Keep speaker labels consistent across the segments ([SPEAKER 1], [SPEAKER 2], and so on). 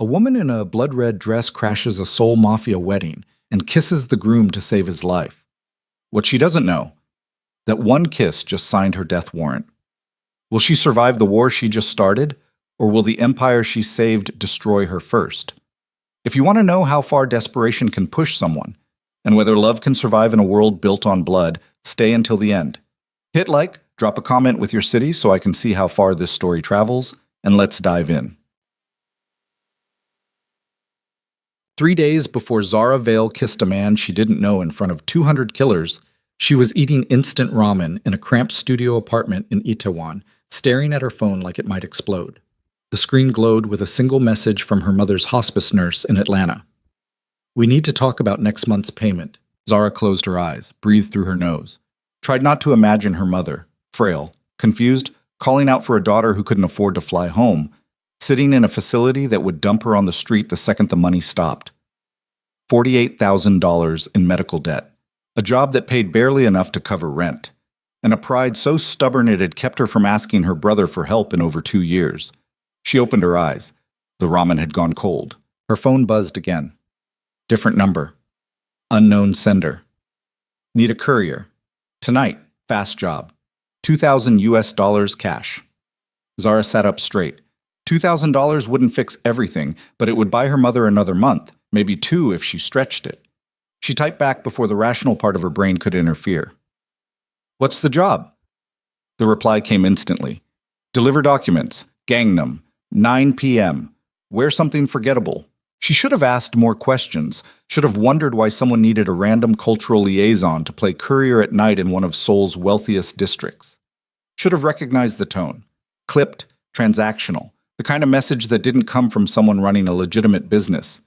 [SPEAKER 1] A woman in a blood-red dress crashes a Seoul Mafia wedding and kisses the groom to save his life. What she doesn't know, that one kiss just signed her death warrant. Will she survive the war she just started, or will the empire she saved destroy her first? If you want to know how far desperation can push someone, and whether love can survive in a world built on blood, stay until the end. Hit like, drop a comment with your city so I can see how far this story travels, and let's dive in. 3 days before Zara Vale kissed a man she didn't know in front of 200 killers, she was eating instant ramen in a cramped studio apartment in Itaewon, staring at her phone like it might explode. The screen glowed with a single message from her mother's hospice nurse in Atlanta. "We need to talk about next month's payment." Zara closed her eyes, breathed through her nose, tried not to imagine her mother, frail, confused, calling out for a daughter who couldn't afford to fly home, sitting in a facility that would dump her on the street the second the money stopped. $48,000 in medical debt, a job that paid barely enough to cover rent, and a pride so stubborn it had kept her from asking her brother for help in over 2 years. She opened her eyes. The ramen had gone cold. Her phone buzzed again. Different number. Unknown sender. Need a courier. Tonight, fast job. $2,000 cash. Zara sat up straight. $2,000 wouldn't fix everything, but it would buy her mother another month, maybe 2 if she stretched it. She typed back before the rational part of her brain could interfere. "What's the job?" The reply came instantly. "Deliver documents. Gangnam. 9 p.m. Wear something forgettable." She should have asked more questions, should have wondered why someone needed a random cultural liaison to play courier at night in one of Seoul's wealthiest districts. Should have recognized the tone. Clipped, transactional, the kind of message that didn't come from someone running a legitimate business.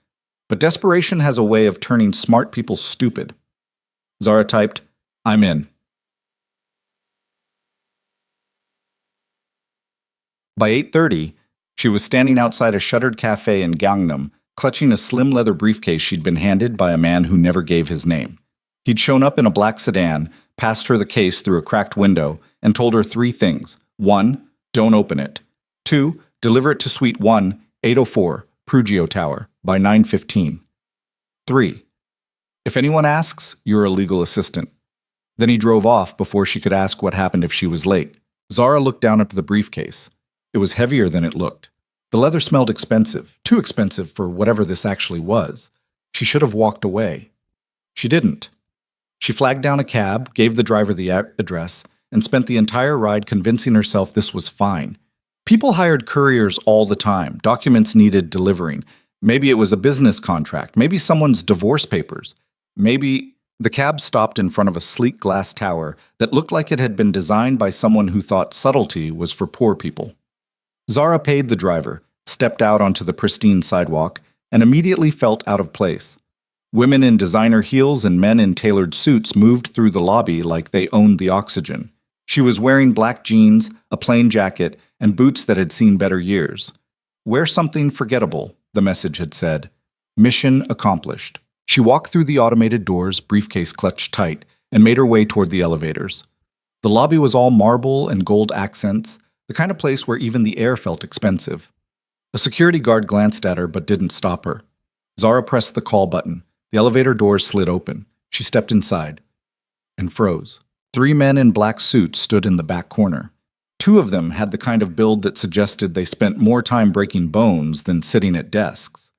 [SPEAKER 1] But desperation has a way of turning smart people stupid. Zara typed, "I'm in." By 8:30, she was standing outside a shuttered cafe in Gangnam, clutching a slim leather briefcase she'd been handed by a man who never gave his name. He'd shown up in a black sedan, passed her the case through a cracked window, and told her 3 things. 1, don't open it. 2, deliver it to Suite 1, 804, Prugio Tower, by 9:15. 3, if anyone asks, you're a legal assistant. Then he drove off before she could ask what happened if she was late. Zara looked down at the briefcase. It was heavier than it looked. The leather smelled expensive, too expensive for whatever this actually was. She should have walked away. She didn't. She flagged down a cab, gave the driver the address, and spent the entire ride convincing herself this was fine. People hired couriers all the time. Documents needed delivering. Maybe it was a business contract. Maybe someone's divorce papers. Maybe the cab stopped in front of a sleek glass tower that looked like it had been designed by someone who thought subtlety was for poor people. Zara paid the driver, stepped out onto the pristine sidewalk, and immediately felt out of place. Women in designer heels and men in tailored suits moved through the lobby like they owned the oxygen. She was wearing black jeans, a plain jacket, and boots that had seen better years. "Wear something forgettable," the message had said. Mission accomplished. She walked through the automated doors, briefcase clutched tight, and made her way toward the elevators. The lobby was all marble and gold accents, the kind of place where even the air felt expensive. A security guard glanced at her but didn't stop her. Zara pressed the call button. The elevator doors slid open. She stepped inside and froze. 3 men in black suits stood in the back corner. 2 of them had the kind of build that suggested they spent more time breaking bones than sitting at desks.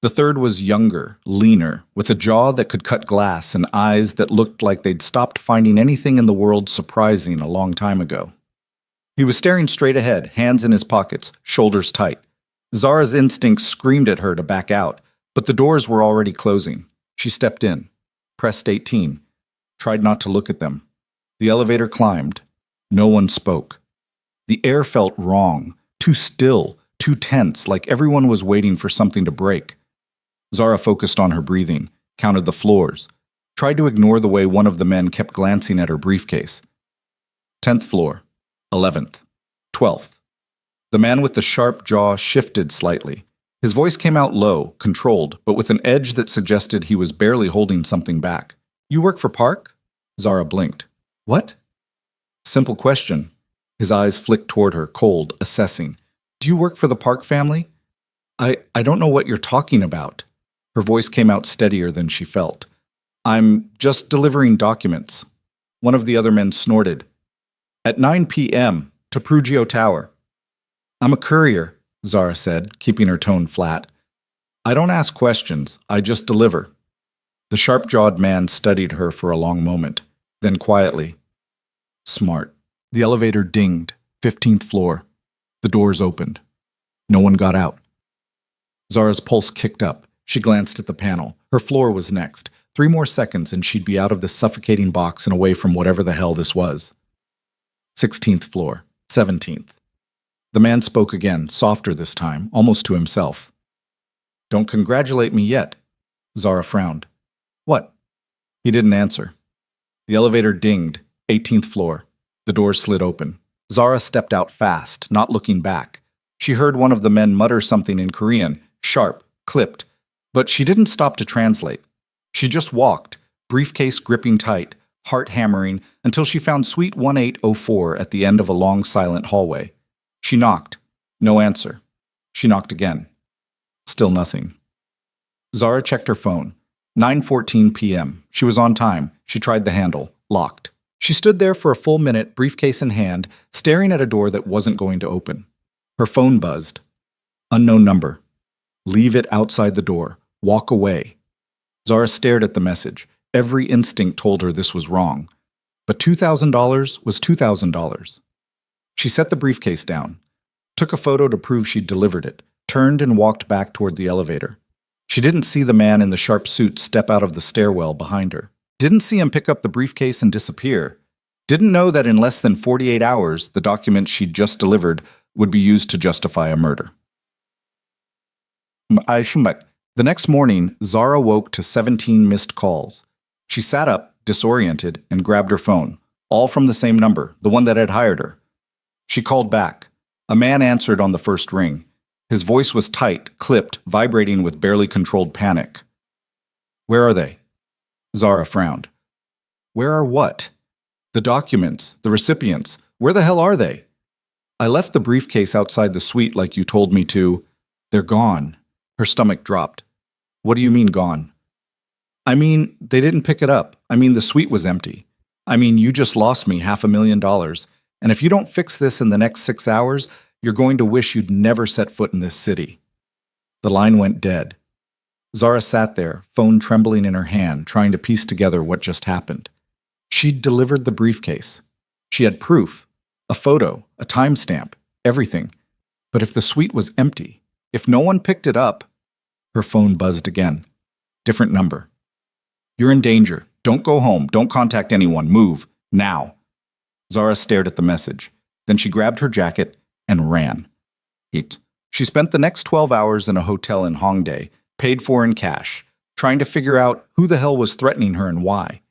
[SPEAKER 1] The third was younger, leaner, with a jaw that could cut glass and eyes that looked like they'd stopped finding anything in the world surprising a long time ago. He was staring straight ahead, hands in his pockets, shoulders tight. Zara's instincts screamed at her to back out, but the doors were already closing. She stepped in, pressed 18, tried not to look at them. The elevator climbed. No one spoke. The air felt wrong, too still, too tense, like everyone was waiting for something to break. Zara focused on her breathing, counted the floors, tried to ignore the way one of the men kept glancing at her briefcase. 10th floor. 11th, 12th. The man with the sharp jaw shifted slightly. His voice came out low, controlled, but with an edge that suggested he was barely holding something back. "You work for Park?" Zara blinked. "What?" Simple question. His eyes flicked toward her, cold, assessing. "Do you work for the Park family?" I don't know what you're talking about. Her voice came out steadier than she felt. I'm just delivering documents. One of the other men snorted. At 9 p.m. to Prugio Tower. I'm a courier, Zara said, keeping her tone flat. I don't ask questions, I just deliver. The sharp-jawed man studied her for a long moment, then quietly. Smart. The elevator dinged. 15th floor. The doors opened. No one got out. Zara's pulse kicked up. She glanced at the panel. Her floor was next. 3 more seconds and she'd be out of this suffocating box and away from whatever the hell this was. 16th floor. 17th. The man spoke again, softer this time, almost to himself. Don't congratulate me yet. Zara frowned. What? He didn't answer. The elevator dinged. 18th floor. The doors slid open. Zara stepped out fast, not looking back. She heard one of the men mutter something in Korean, sharp, clipped, but she didn't stop to translate. She just walked, briefcase gripping tight, heart hammering, until she found Suite 1804 at the end of a long, silent hallway. She knocked. No answer. She knocked again. Still nothing. Zara checked her phone. 9:14 p.m. She was on time. She tried the handle. Locked. She stood there for a full minute, briefcase in hand, staring at a door that wasn't going to open. Her phone buzzed. Unknown number. Leave it outside the door. Walk away. Zara stared at the message. Every instinct told her this was wrong. But $2,000 was $2,000. She set the briefcase down, took a photo to prove she'd delivered it, turned and walked back toward the elevator. She didn't see the man in the sharp suit step out of the stairwell behind her. Didn't see him pick up the briefcase and disappear. Didn't know that in less than 48 hours, the documents she'd just delivered would be used to justify a murder. The next morning, Zara woke to 17 missed calls. She sat up, disoriented, and grabbed her phone, all from the same number, the one that had hired her. She called back. A man answered on the first ring. His voice was tight, clipped, vibrating with barely controlled panic. Where are they? Zara frowned. Where are what? The documents, the recipients. Where the hell are they? I left the briefcase outside the suite like you told me to. They're gone. Her stomach dropped. What do you mean gone? I mean, they didn't pick it up. I mean, the suite was empty. I mean, you just lost me $500,000. And if you don't fix this in the next 6 hours, you're going to wish you'd never set foot in this city. The line went dead. Zara sat there, phone trembling in her hand, trying to piece together what just happened. She'd delivered the briefcase. She had proof, a photo, a timestamp, everything. But if the suite was empty, if no one picked it up, her phone buzzed again. Different number. You're in danger. Don't go home. Don't contact anyone. Move. Now. Zara stared at the message. Then she grabbed her jacket and ran. She spent the next 12 hours in a hotel in Hongdae, paid for in cash, trying to figure out who the hell was threatening her and why.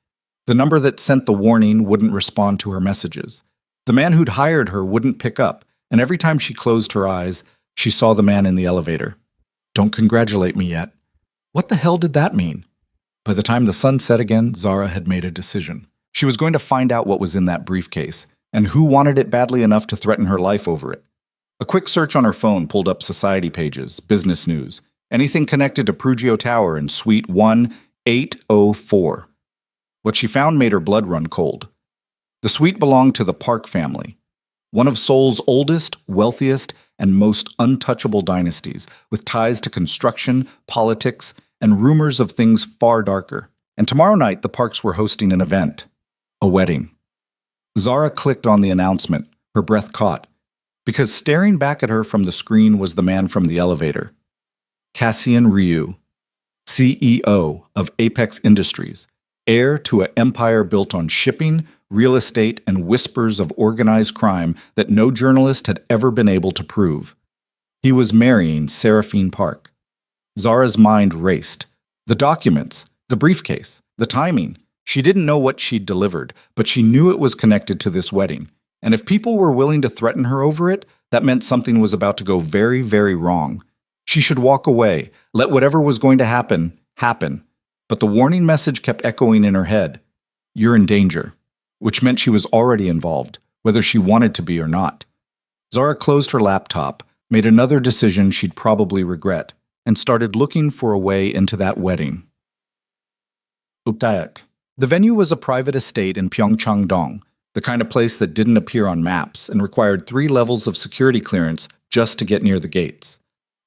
[SPEAKER 1] The number that sent the warning wouldn't respond to her messages. The man who'd hired her wouldn't pick up, and every time she closed her eyes, she saw the man in the elevator. Don't congratulate me yet. What the hell did that mean? By the time the sun set again, Zara had made a decision. She was going to find out what was in that briefcase, and who wanted it badly enough to threaten her life over it. A quick search on her phone pulled up society pages, business news, anything connected to Prugio Tower in Suite 1804. What she found made her blood run cold. The suite belonged to the Park family, one of Seoul's oldest, wealthiest, and most untouchable dynasties, with ties to construction, politics, and rumors of things far darker. And tomorrow night, the Parks were hosting an event, a wedding. Zara clicked on the announcement, her breath caught, because staring back at her from the screen was the man from the elevator. Cassian Ryu, CEO of Apex Industries, heir to an empire built on shipping, real estate, and whispers of organized crime that no journalist had ever been able to prove. He was marrying Seraphine Park. Zara's mind raced. The documents, the briefcase, the timing. She didn't know what she'd delivered, but she knew it was connected to this wedding. And if people were willing to threaten her over it, that meant something was about to go very, very wrong. She should walk away, let whatever was going to happen, happen. But the warning message kept echoing in her head. You're in danger, which meant she was already involved, whether she wanted to be or not. Zara closed her laptop, made another decision she'd probably regret, and started looking for a way into that wedding. Updayak. The venue was a private estate in Pyeongchang-dong, the kind of place that didn't appear on maps and required 3 levels of security clearance just to get near the gates.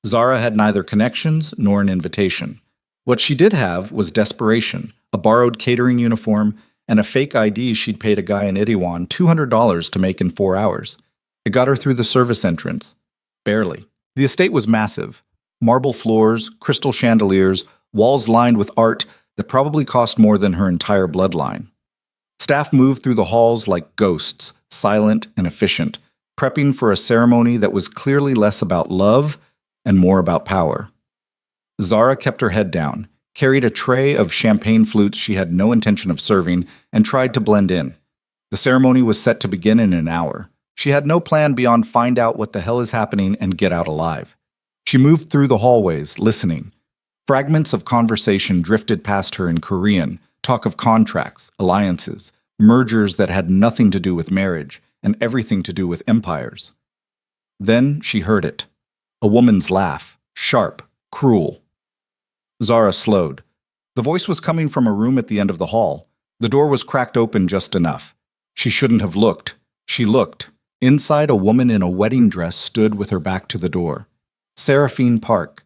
[SPEAKER 1] Zara had neither connections nor an invitation. What she did have was desperation, a borrowed catering uniform, and a fake ID she'd paid a guy in Itaewon $200 to make in 4 hours. It got her through the service entrance. Barely. The estate was massive. Marble floors, crystal chandeliers, walls lined with art that probably cost more than her entire bloodline. Staff moved through the halls like ghosts, silent and efficient, prepping for a ceremony that was clearly less about love and more about power. Zara kept her head down, carried a tray of champagne flutes she had no intention of serving, and tried to blend in. The ceremony was set to begin in an hour. She had no plan beyond find out what the hell is happening and get out alive. She moved through the hallways, listening. Fragments of conversation drifted past her in Korean, talk of contracts, alliances, mergers that had nothing to do with marriage and everything to do with empires. Then she heard it. A woman's laugh, sharp, cruel. Zara slowed. The voice was coming from a room at the end of the hall. The door was cracked open just enough. She shouldn't have looked. She looked. Inside, a woman in a wedding dress stood with her back to the door. Seraphine Park.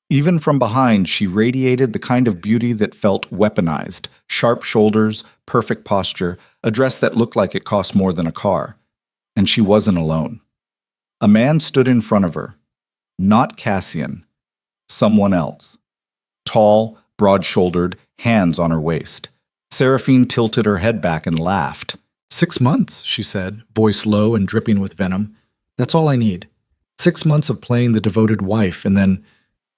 [SPEAKER 1] Even from behind, she radiated the kind of beauty that felt weaponized, sharp shoulders, perfect posture, a dress that looked like it cost more than a car. And she wasn't alone. A man stood in front of her. Not Cassian. Someone else. Tall, broad-shouldered, hands on her waist. Seraphine tilted her head back and laughed. 6 months, she said, voice low and dripping with venom. That's all I need. 6 months of playing the devoted wife, and then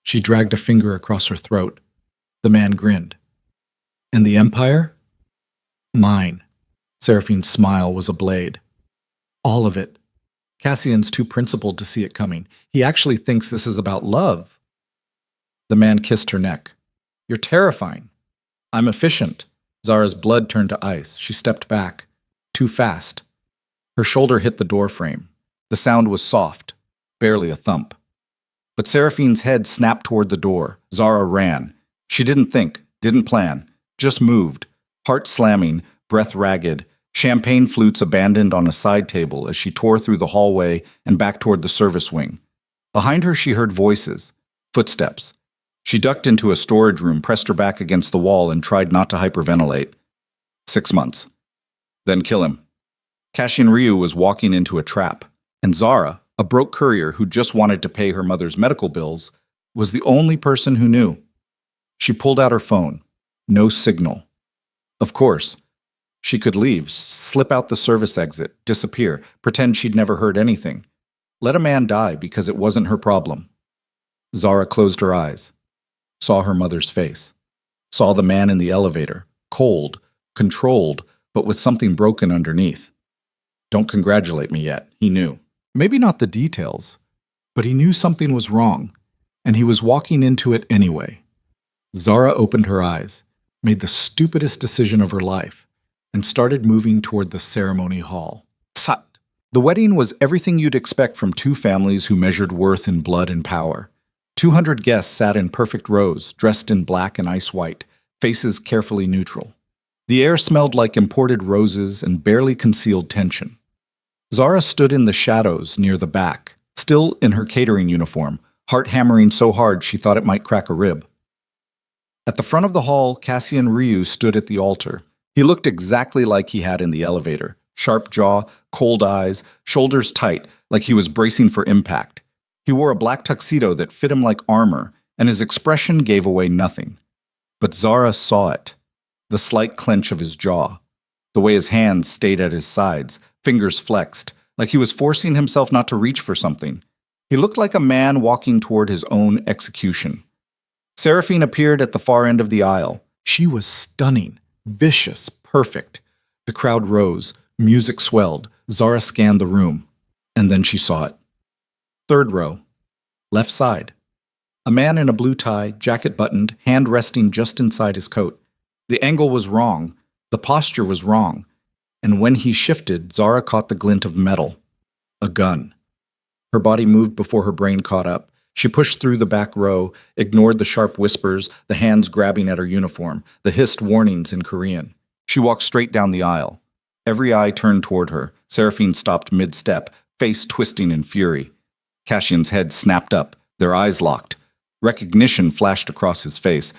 [SPEAKER 1] she dragged a finger across her throat. The man grinned. And the empire? Mine. Seraphine's smile was a blade. All of it. Cassian's too principled to see it coming. He actually thinks this is about love. The man kissed her neck. You're terrifying. I'm efficient. Zara's blood turned to ice. She stepped back. Too fast. Her shoulder hit the door frame. The sound was soft, barely a thump. But Seraphine's head snapped toward the door. Zara ran. She didn't think, didn't plan, just moved, heart slamming, breath ragged, champagne flutes abandoned on a side table as she tore through the hallway and back toward the service wing. Behind her she heard voices, footsteps. She ducked into a storage room, pressed her back against the wall, and tried not to hyperventilate. 6 months. Then kill him. Cassian Ryu was walking into a trap, and Zara, a broke courier who just wanted to pay her mother's medical bills, was the only person who knew. She pulled out her phone. No signal. Of course. She could leave, slip out the service exit, disappear, pretend she'd never heard anything. Let a man die because it wasn't her problem. Zara closed her eyes. Saw her mother's face. Saw the man in the elevator, cold, controlled, but with something broken underneath. Don't congratulate me yet, he knew. Maybe not the details, but he knew something was wrong, and he was walking into it anyway. Zara opened her eyes, made the stupidest decision of her life, and started moving toward the ceremony hall. Sat. The wedding was everything you'd expect from 2 families who measured worth in blood and power. 200 guests sat in perfect rows, dressed in black and ice white, faces carefully neutral. The air smelled like imported roses and barely concealed tension. Zara stood in the shadows near the back, still in her catering uniform, heart hammering so hard she thought it might crack a rib. At the front of the hall, Cassian Ryu stood at the altar. He looked exactly like he had in the elevator. Sharp jaw, cold eyes, shoulders tight, like he was bracing for impact. He wore a black tuxedo that fit him like armor, and his expression gave away nothing. But Zara saw it. The slight clench of his jaw. The way his hands stayed at his sides, fingers flexed, like he was forcing himself not to reach for something. He looked like a man walking toward his own execution. Seraphine appeared at the far end of the aisle. She was stunning, vicious, perfect. The crowd rose, music swelled. Zara scanned the room, and then she saw it. 3rd row, left side. A man in a blue tie, jacket buttoned, hand resting just inside his coat. The angle was wrong. The posture was wrong. And when he shifted, Zara caught the glint of metal. A gun. Her body moved before her brain caught up. She pushed through the back row, ignored the sharp whispers, the hands grabbing at her uniform, the hissed warnings in Korean. She walked straight down the aisle. Every eye turned toward her. Seraphine stopped mid-step, face twisting in fury. Cassian's head snapped up, their eyes locked. Recognition flashed across his face,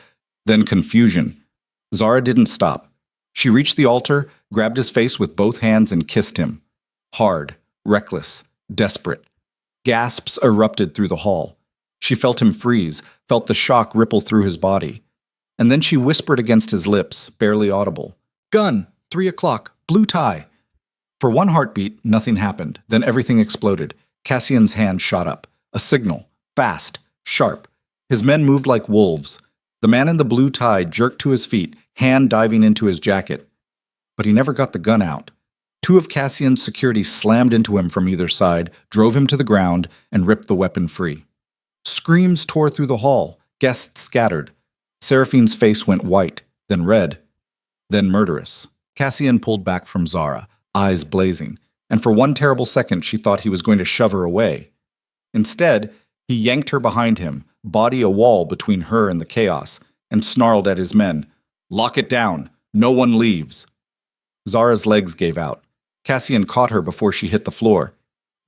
[SPEAKER 1] then confusion. Zara didn't stop. She reached the altar, grabbed his face with both hands and kissed him. Hard, reckless, desperate. Gasps erupted through the hall. She felt him freeze, felt the shock ripple through his body. And then she whispered against his lips, barely audible. "Gun, 3 o'clock, blue tie." For one heartbeat, nothing happened. Then everything exploded. Cassian's hand shot up. A signal. Fast. Sharp. His men moved like wolves. The man in the blue tie jerked to his feet, hand diving into his jacket. But he never got the gun out. 2 of Cassian's security slammed into him from either side, drove him to the ground, and ripped the weapon free. Screams tore through the hall. Guests scattered. Seraphine's face went white, then red, then murderous. Cassian pulled back from Zara, eyes blazing, and for one terrible second she thought he was going to shove her away. Instead, he yanked her behind him, body a wall between her and the chaos, and snarled at his men, "Lock it down! No one leaves!" Zara's legs gave out. Cassian caught her before she hit the floor,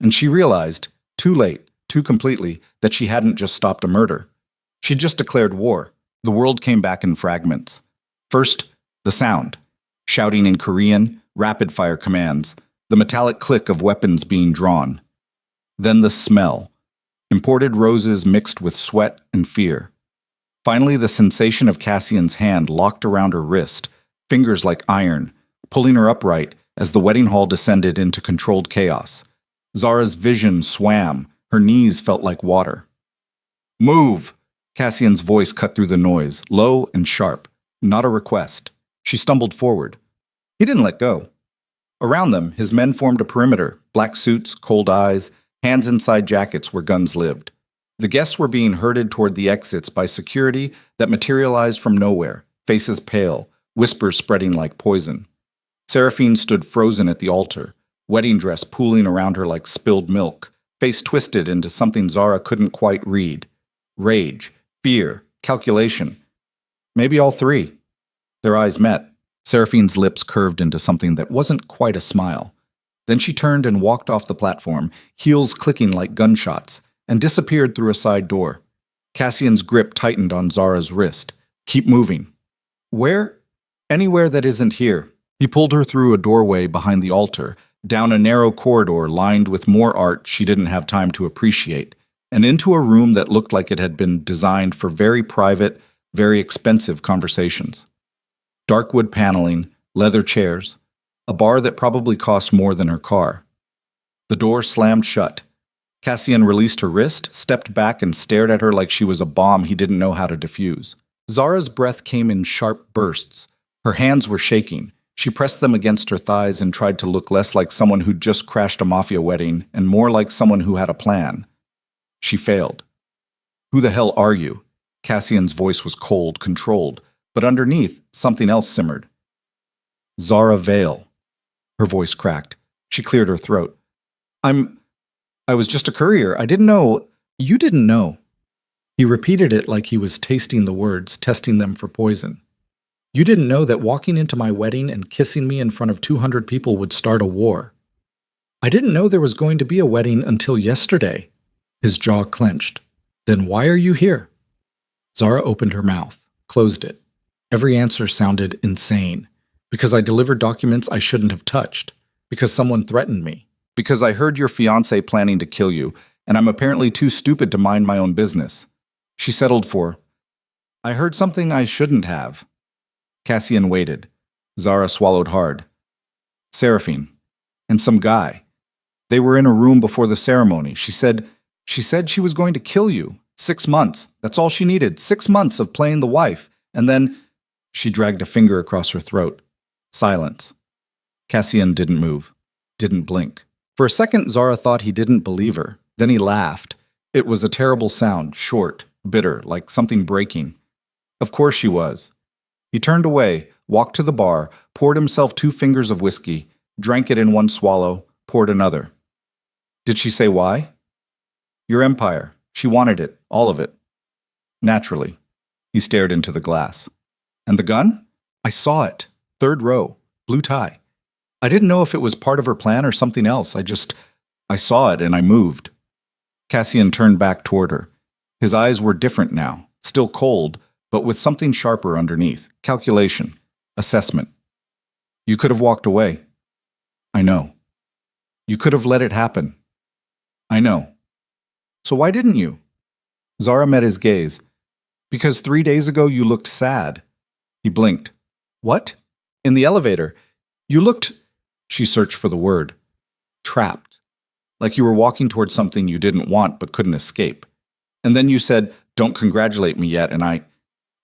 [SPEAKER 1] and she realized, too late, too completely, that she hadn't just stopped a murder. She'd just declared war. The world came back in fragments. First, the sound. Shouting in Korean, rapid-fire commands, the metallic click of weapons being drawn. Then the smell. Imported roses mixed with sweat and fear. Finally, the sensation of Cassian's hand locked around her wrist, fingers like iron, pulling her upright as the wedding hall descended into controlled chaos. Zara's vision swam. Her knees felt like water. "Move!" Cassian's voice cut through the noise, low and sharp. Not a request. She stumbled forward. He didn't let go. Around them, his men formed a perimeter, black suits, cold eyes, hands inside jackets where guns lived. The guests were being herded toward the exits by security that materialized from nowhere, faces pale, whispers spreading like poison. Seraphine stood frozen at the altar, wedding dress pooling around her like spilled milk, face twisted into something Zara couldn't quite read. Rage, fear, calculation. Maybe all three. Their eyes met. Seraphine's lips curved into something that wasn't quite a smile. Then she turned and walked off the platform, heels clicking like gunshots, and disappeared through a side door. Cassian's grip tightened on Zara's wrist. "Keep moving." "Where?" "Anywhere that isn't here." He pulled her through a doorway behind the altar, down a narrow corridor lined with more art she didn't have time to appreciate, and into a room that looked like it had been designed for very private, very expensive conversations. Dark wood paneling, leather chairs, a bar that probably cost more than her car. The door slammed shut. Cassian released her wrist, stepped back, and stared at her like she was a bomb he didn't know how to defuse. Zara's breath came in sharp bursts. Her hands were shaking. She pressed them against her thighs and tried to look less like someone who'd just crashed a mafia wedding and more like someone who had a plan. She failed. "Who the hell are you?" Cassian's voice was cold, controlled, but underneath, something else simmered. "Zara Vale." Her voice cracked. She cleared her throat. I was just a courier. I didn't know." "You didn't know." He repeated it like he was tasting the words, testing them for poison. "You didn't know that walking into my wedding and kissing me in front of 200 people would start a war. I didn't know there was going to be a wedding until yesterday." His jaw clenched. "Then why are you here?" Zara opened her mouth, closed it. Every answer sounded insane. "Because I delivered documents I shouldn't have touched. Because someone threatened me. Because I heard your fiancé planning to kill you, and I'm apparently too stupid to mind my own business." She settled for, "I heard something I shouldn't have." Cassian waited. Zara swallowed hard. "Seraphine. And some guy. They were in a room before the ceremony. She said she was going to kill you. 6 months. That's all she needed. 6 months of playing the wife. And then..." She dragged a finger across her throat. Silence. Cassian didn't move. Didn't blink. For a second, Zara thought he didn't believe her. Then he laughed. It was a terrible sound, short, bitter, like something breaking. Of course she was. He turned away, walked to the bar, poured himself 2 fingers of whiskey, drank it in one swallow, poured another. Did she say why? Your empire. She wanted it. All of it. Naturally. He stared into the glass. And the gun? I saw it. Third row. Blue tie. I didn't know if it was part of her plan or something else. I saw it and I moved. Cassian turned back toward her. His eyes were different now, still cold, but with something sharper underneath. Calculation. Assessment. You could have walked away. I know. You could have let it happen. I know. So why didn't you? Zara met his gaze. Because 3 days ago you looked sad. He blinked. What? In the elevator. You looked... She searched for the word. Trapped. Like you were walking towards something you didn't want but couldn't escape. And then you said, don't congratulate me yet, and I...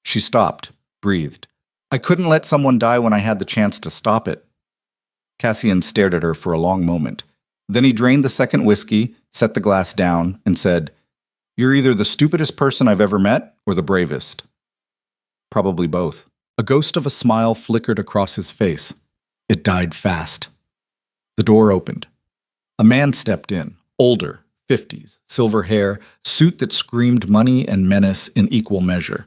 [SPEAKER 1] She stopped, breathed. I couldn't let someone die when I had the chance to stop it. Cassian stared at her for a long moment. Then he drained the second whiskey, set the glass down, and said, You're either the stupidest person I've ever met or the bravest. Probably both. A ghost of a smile flickered across his face. It died fast. The door opened. A man stepped in, older, 50s, silver hair, suit that screamed money and menace in equal measure.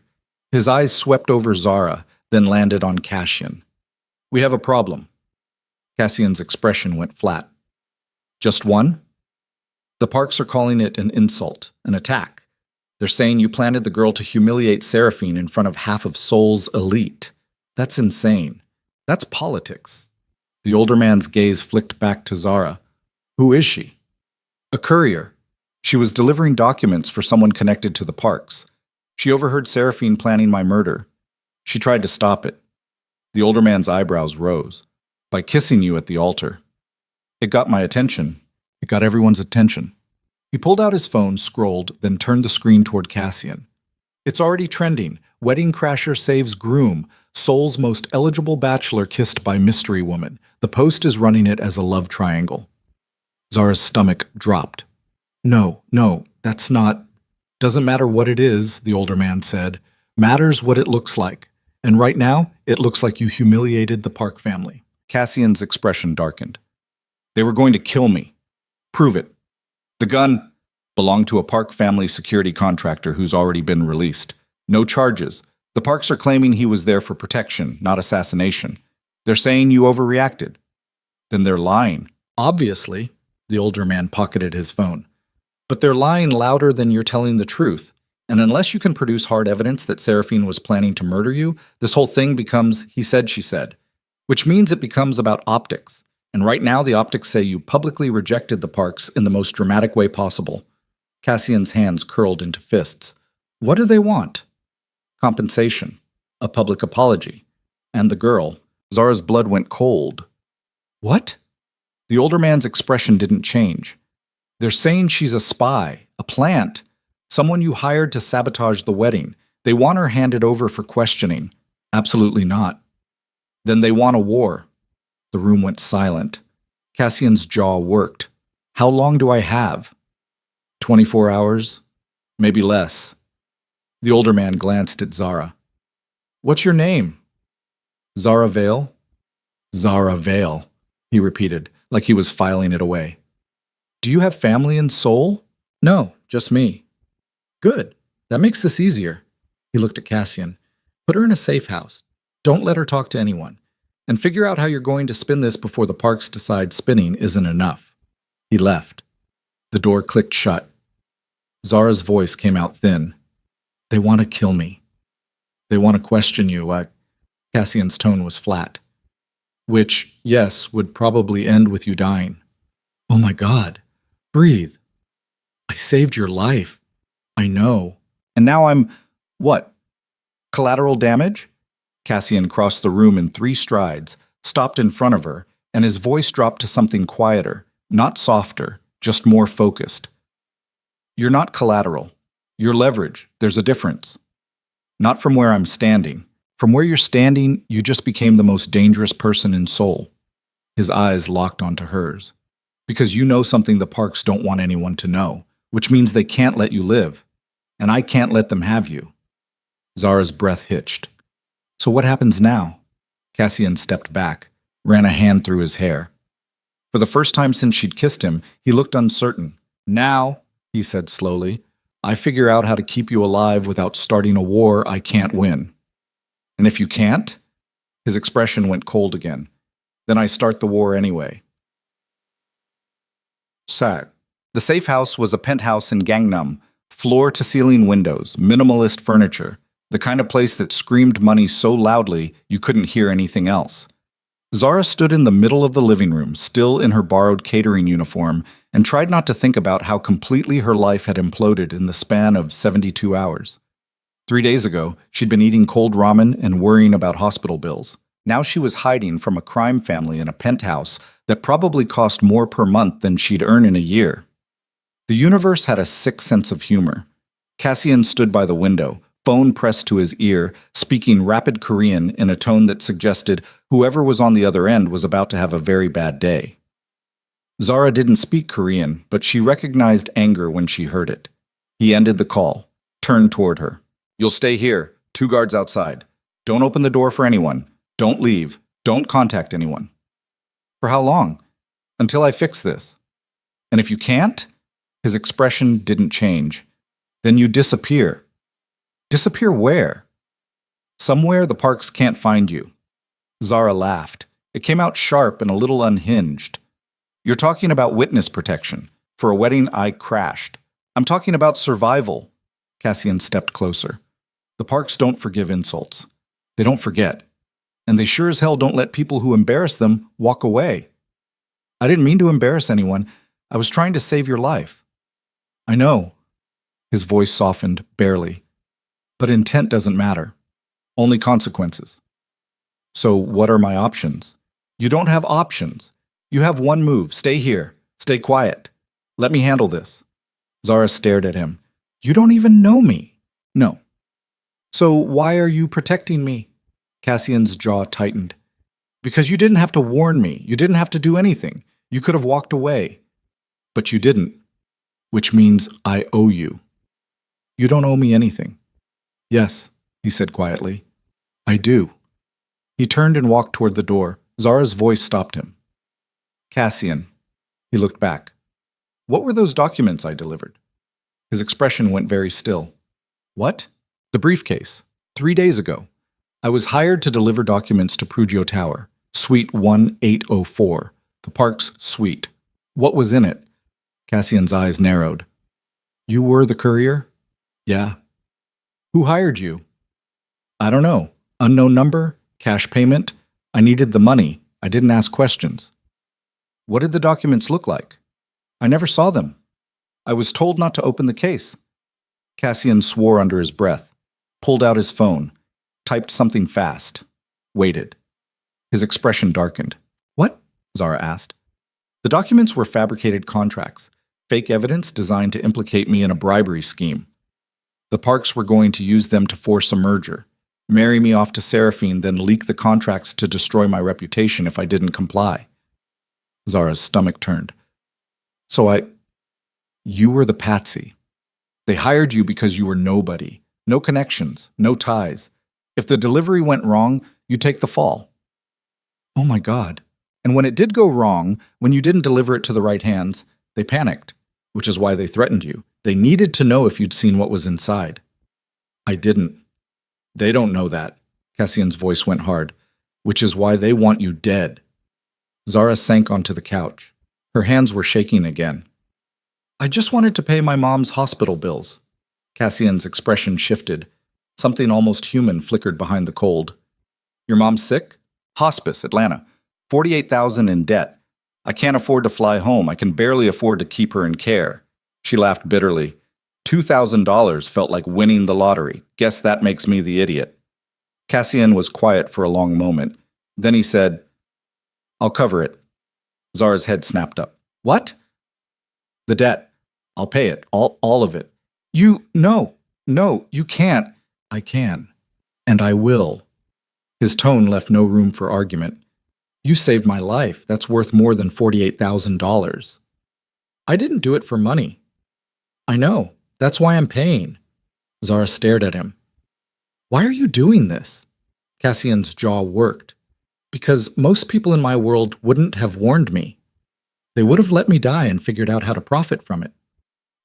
[SPEAKER 1] His eyes swept over Zara, then landed on Cassian. We have a problem. Cassian's expression went flat. Just one? The Parks are calling it an insult, an attack. They're saying you planted the girl to humiliate Seraphine in front of half of Seoul's elite. That's insane. That's politics. The older man's gaze flicked back to Zara. Who is she? A courier. She was delivering documents for someone connected to the Parks. She overheard Seraphine planning my murder. She tried to stop it. The older man's eyebrows rose. By kissing you at the altar. It got my attention. It got everyone's attention. He pulled out his phone, scrolled, then turned the screen toward Cassian. It's already trending. Wedding crasher saves groom. Seoul's most eligible bachelor kissed by mystery woman. The Post is running it as a love triangle. Zara's stomach dropped. No, that's not... Doesn't matter what it is, the older man said. Matters what it looks like. And right now, it looks like you humiliated the Park family. Cassian's expression darkened. They were going to kill me. Prove it. The gun belonged to a Park family security contractor who's already been released. No charges. The Parks are claiming he was there for protection, not assassination. They're saying you overreacted. Then they're lying. Obviously, the older man pocketed his phone. But they're lying louder than you're telling the truth. And unless you can produce hard evidence that Seraphine was planning to murder you, this whole thing becomes he said, she said. Which means it becomes about optics. And right now the optics say you publicly rejected the Parks in the most dramatic way possible. Cassian's hands curled into fists. What do they want? Compensation. A public apology. And the girl. Zara's blood went cold. What? The older man's expression didn't change. They're saying she's a spy, a plant, someone you hired to sabotage the wedding. They want her handed over for questioning. Absolutely not. Then they want a war. The room went silent. Cassian's jaw worked. How long do I have? 24 hours? Maybe less. The older man glanced at Zara. What's your name? Zara Vale? Zara Vale, he repeated, like he was filing it away. Do you have family in Seoul? No, just me. Good. That makes this easier. He looked at Cassian. Put her in a safe house. Don't let her talk to anyone. And figure out how you're going to spin this before the Parks decide spinning isn't enough. He left. The door clicked shut. Zara's voice came out thin. They want to kill me. They want to question you. Cassian's tone was flat. Which, yes, would probably end with you dying. Oh my God. Breathe. I saved your life. I know. And now I'm... what? Collateral damage? Cassian crossed the room in 3 strides, stopped in front of her, and his voice dropped to something quieter, not softer, just more focused. You're not collateral. You're leverage. There's a difference. Not from where I'm standing. From where you're standing, you just became the most dangerous person in Seoul. His eyes locked onto hers. Because you know something the Parks don't want anyone to know, which means they can't let you live. And I can't let them have you. Zara's breath hitched. So what happens now? Cassian stepped back, ran a hand through his hair. For the first time since she'd kissed him, he looked uncertain. Now, he said slowly. I figure out how to keep you alive without starting a war I can't win. And if you can't? His expression went cold again. Then I start the war anyway. Sad. The safe house was a penthouse in Gangnam, floor-to-ceiling windows, minimalist furniture, the kind of place that screamed money so loudly you couldn't hear anything else. Zara stood in the middle of the living room, still in her borrowed catering uniform, and tried not to think about how completely her life had imploded in the span of 72 hours. 3 days ago, she'd been eating cold ramen and worrying about hospital bills. Now she was hiding from a crime family in a penthouse that probably cost more per month than she'd earn in a year. The universe had a sick sense of humor. Cassian stood by the window, phone pressed to his ear, speaking rapid Korean in a tone that suggested whoever was on the other end was about to have a very bad day. Zara didn't speak Korean, but she recognized anger when she heard it. He ended the call, turned toward her. You'll stay here, 2 guards outside. Don't open the door for anyone. Don't leave. Don't contact anyone. For how long? Until I fix this. And if you can't? His expression didn't change. Then you disappear. Disappear where? Somewhere the Parks can't find you. Zara laughed. It came out sharp and a little unhinged. You're talking about witness protection. For a wedding I crashed. I'm talking about survival. Cassian stepped closer. The Parks don't forgive insults. They don't forget. And they sure as hell don't let people who embarrass them walk away. I didn't mean to embarrass anyone. I was trying to save your life. I know. His voice softened, barely. But intent doesn't matter. Only consequences. So what are my options? You don't have options. You have one move. Stay here. Stay quiet. Let me handle this. Zara stared at him. You don't even know me. No. So why are you protecting me? Cassian's jaw tightened. Because you didn't have to warn me. You didn't have to do anything. You could have walked away. But you didn't. Which means I owe you. You don't owe me anything. Yes, he said quietly. I do. He turned and walked toward the door. Zara's voice stopped him. Cassian. He looked back. What were those documents I delivered? His expression went very still. What? The briefcase. 3 days ago. I was hired to deliver documents to Prugio Tower, Suite 1804, the Park's suite. What was in it? Cassian's eyes narrowed. You were the courier? Yeah. Who hired you? I don't know. Unknown number? Cash payment? I needed the money. I didn't ask questions. What did the documents look like? I never saw them. I was told not to open the case. Cassian swore under his breath, pulled out his phone, typed something fast, waited. His expression darkened. What? Zara asked. The documents were fabricated contracts, fake evidence designed to implicate me in a bribery scheme. The Parks were going to use them to force a merger, marry me off to Seraphine, then leak the contracts to destroy my reputation if I didn't comply. Zara's stomach turned. You were the patsy. They hired you because you were nobody. No connections, no ties. If the delivery went wrong, you take the fall. Oh my God. And when it did go wrong, when you didn't deliver it to the right hands, they panicked, which is why they threatened you. They needed to know if you'd seen what was inside. I didn't. They don't know that. Cassian's voice went hard, which is why they want you dead. Zara sank onto the couch. Her hands were shaking again. I just wanted to pay my mom's hospital bills. Cassian's expression shifted. Something almost human flickered behind the cold. Your mom's sick? Hospice, Atlanta. $48,000 in debt. I can't afford to fly home. I can barely afford to keep her in care. She laughed bitterly. $2,000 felt like winning the lottery. Guess that makes me the idiot. Cassian was quiet for a long moment. Then he said, I'll cover it. Zara's head snapped up. What? The debt. I'll pay it. All of it. No, you can't. I can. And I will. His tone left no room for argument. You saved my life. That's worth more than $48,000. I didn't do it for money. I know. That's why I'm paying. Zara stared at him. Why are you doing this? Cassian's jaw worked. Because most people in my world wouldn't have warned me. They would have let me die and figured out how to profit from it.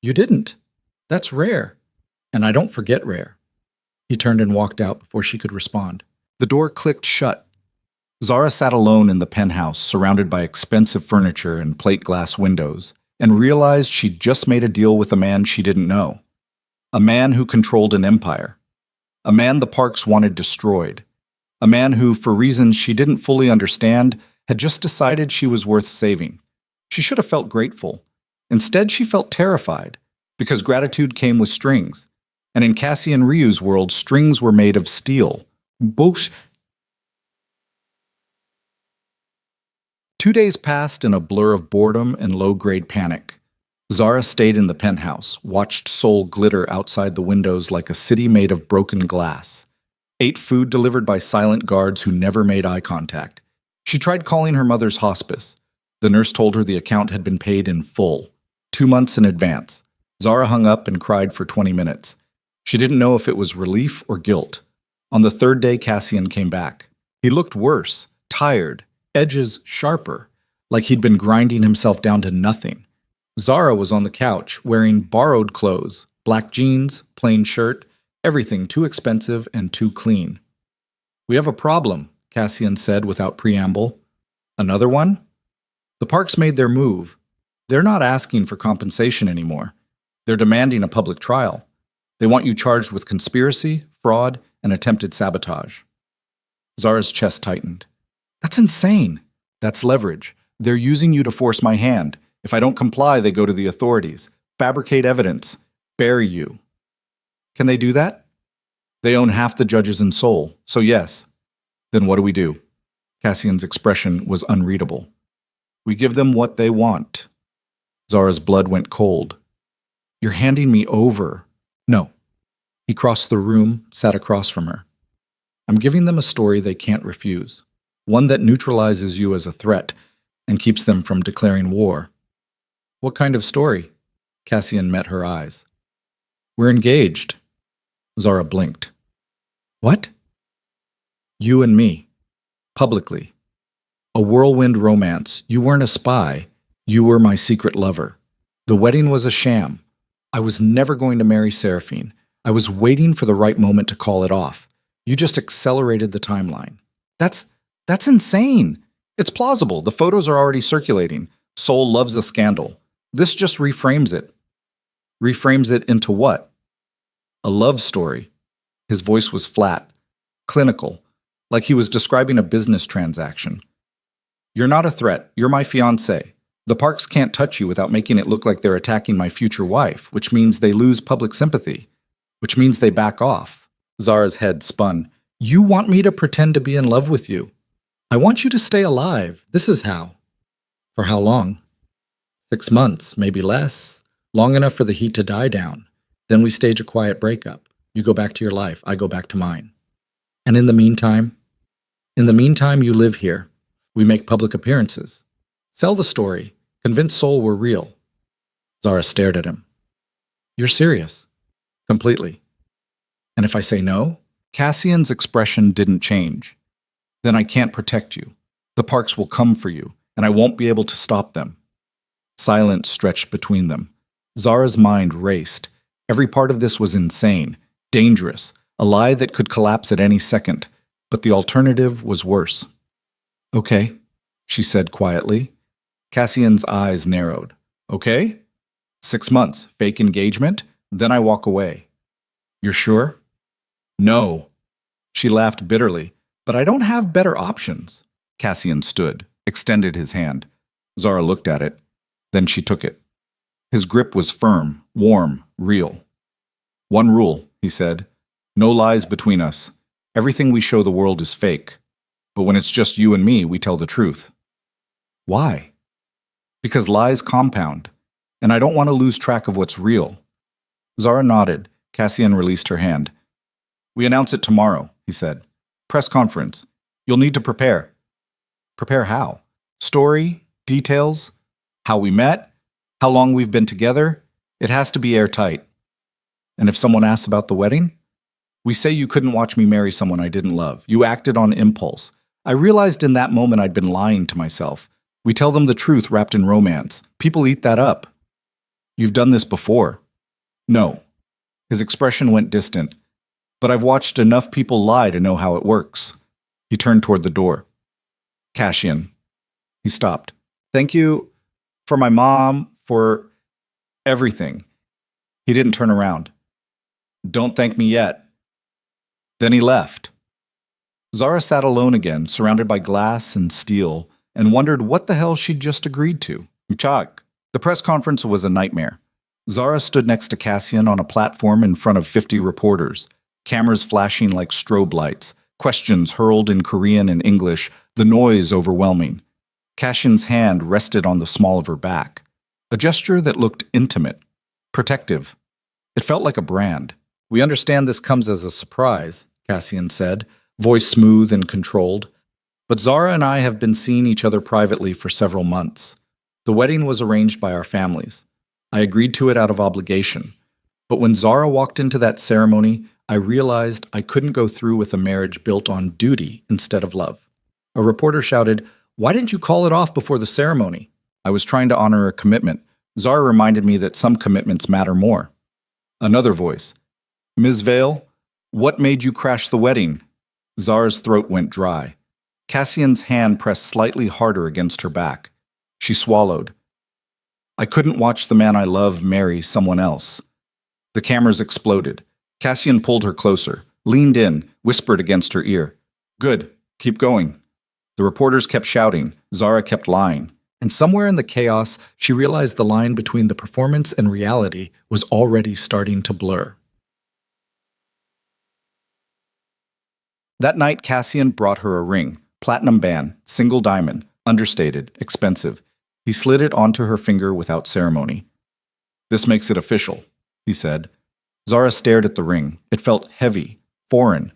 [SPEAKER 2] You didn't. That's rare. And I don't forget rare. He turned and walked out before she could respond.
[SPEAKER 1] The door clicked shut. Zara sat alone in the penthouse, surrounded by expensive furniture and plate glass windows, and realized she'd just made a deal with a man she didn't know. A man who controlled an empire. A man the Parks wanted destroyed. A man who, for reasons she didn't fully understand, had just decided she was worth saving. She should have felt grateful. Instead, she felt terrified, because gratitude came with strings. And in Cassian Ryu's world, strings were made of steel. Bullshit. 2 days passed in a blur of boredom and low-grade panic. Zara stayed in the penthouse, watched Seoul glitter outside the windows like a city made of broken glass, ate food delivered by silent guards who never made eye contact. She tried calling her mother's hospice. The nurse told her the account had been paid in full, 2 months in advance. Zara hung up and cried for 20 minutes. She didn't know if it was relief or guilt. On the third day, Cassian came back. He looked worse, tired, edges sharper, like he'd been grinding himself down to nothing. Zara was on the couch, wearing borrowed clothes, black jeans, plain shirt, everything too expensive and too clean. "We have a problem," Cassian said without preamble. "Another one?" The Parks made their move. They're not asking for compensation anymore. They're demanding a public trial. They want you charged with conspiracy, fraud, and attempted sabotage. Zara's chest tightened. "That's insane." "That's leverage. They're using you to force my hand. If I don't comply, they go to the authorities, fabricate evidence, bury you." "Can they do that?" "They own half the judges in Seoul, so yes." "Then what do we do?" Cassian's expression was unreadable. "We give them what they want." Zara's blood went cold. "You're handing me over." "No." He crossed the room, sat across from her. "I'm giving them a story they can't refuse. One that neutralizes you as a threat and keeps them from declaring war." "What kind of story?" Cassian met her eyes. "We're engaged." Zara blinked. "What?" "You and me. Publicly. A whirlwind romance. You weren't a spy. You were my secret lover. The wedding was a sham. I was never going to marry Seraphine. I was waiting for the right moment to call it off. You just accelerated the timeline." That's insane. It's plausible. The photos are already circulating. Seoul loves a scandal. This just reframes it. Reframes it into what? A love story. His voice was flat, clinical, like he was describing a business transaction. "You're not a threat. You're my fiancé. The Parks can't touch you without making it look like they're attacking my future wife, which means they lose public sympathy, which means they back off." Zara's head spun. "You want me to pretend to be in love with you? I want you to stay alive. This is how." "For how long?" 6 months, maybe less. Long enough for the heat to die down. Then we stage a quiet breakup. You go back to your life, I go back to mine. "And in the meantime?" "In the meantime, you live here. We make public appearances. Sell the story. Convince Seoul we're real." Zara stared at him. "You're serious?" "Completely." "And if I say no?" Cassian's expression didn't change. "Then I can't protect you. The Parks will come for you, and I won't be able to stop them." Silence stretched between them. Zara's mind raced. Every part of this was insane, dangerous, a lie that could collapse at any second, but the alternative was worse. "Okay," she said quietly. Cassian's eyes narrowed. "Okay? 6 months, fake engagement, then I walk away." "You're sure?" "No." She laughed bitterly. "But I don't have better options." Cassian stood, extended his hand. Zara looked at it. Then she took it. His grip was firm, warm, real. "One rule," he said. "No lies between us. Everything we show the world is fake. But when it's just you and me, we tell the truth." "Why?" "Because lies compound, and I don't want to lose track of what's real." Zara nodded. Cassian released her hand. "We announce it tomorrow," he said. "Press conference. You'll need to prepare." "Prepare how?" "Story, details, how we met, how long we've been together. It has to be airtight." "And if someone asks about the wedding?" "We say you couldn't watch me marry someone I didn't love. You acted on impulse. I realized in that moment I'd been lying to myself. We tell them the truth wrapped in romance. People eat that up." You've done this before. No. His expression went distant. But I've watched enough people lie to know how it works. He turned toward the door. Cash in. He stopped. Thank you for my mom, for everything. He didn't turn around. Don't thank me yet. Then he left. Zara sat alone again, surrounded by glass and steel, and wondered what the hell she'd just agreed to. Chak. The press conference was a nightmare. Zara stood next to Cassian on a platform in front of 50 reporters, cameras flashing like strobe lights, questions hurled in Korean and English, the noise overwhelming. Cassian's hand rested on the small of her back, a gesture that looked intimate, protective. It felt like a brand. We understand this comes as a surprise, Cassian said, voice smooth and controlled. But Zara and I have been seeing each other privately for several months. The wedding was arranged by our families. I agreed to it out of obligation. But when Zara walked into that ceremony, I realized I couldn't go through with a marriage built on duty instead of love. A reporter shouted, "Why didn't you call it off before the ceremony?" I was trying to honor a commitment. Zara reminded me that some commitments matter more. Another voice, "Ms. Vale, what made you crash the wedding?" Zara's throat went dry. Cassian's hand pressed slightly harder against her back. She swallowed. I couldn't watch the man I love marry someone else. The cameras exploded. Cassian pulled her closer, leaned in, whispered against her ear. Good, keep going. The reporters kept shouting. Zara kept lying. And somewhere in the chaos, she realized the line between the performance and reality was already starting to blur. That night, Cassian brought her a ring, platinum band, single diamond, understated, expensive. He slid it onto her finger without ceremony. This makes it official, he said. Zara stared at the ring. It felt heavy, foreign.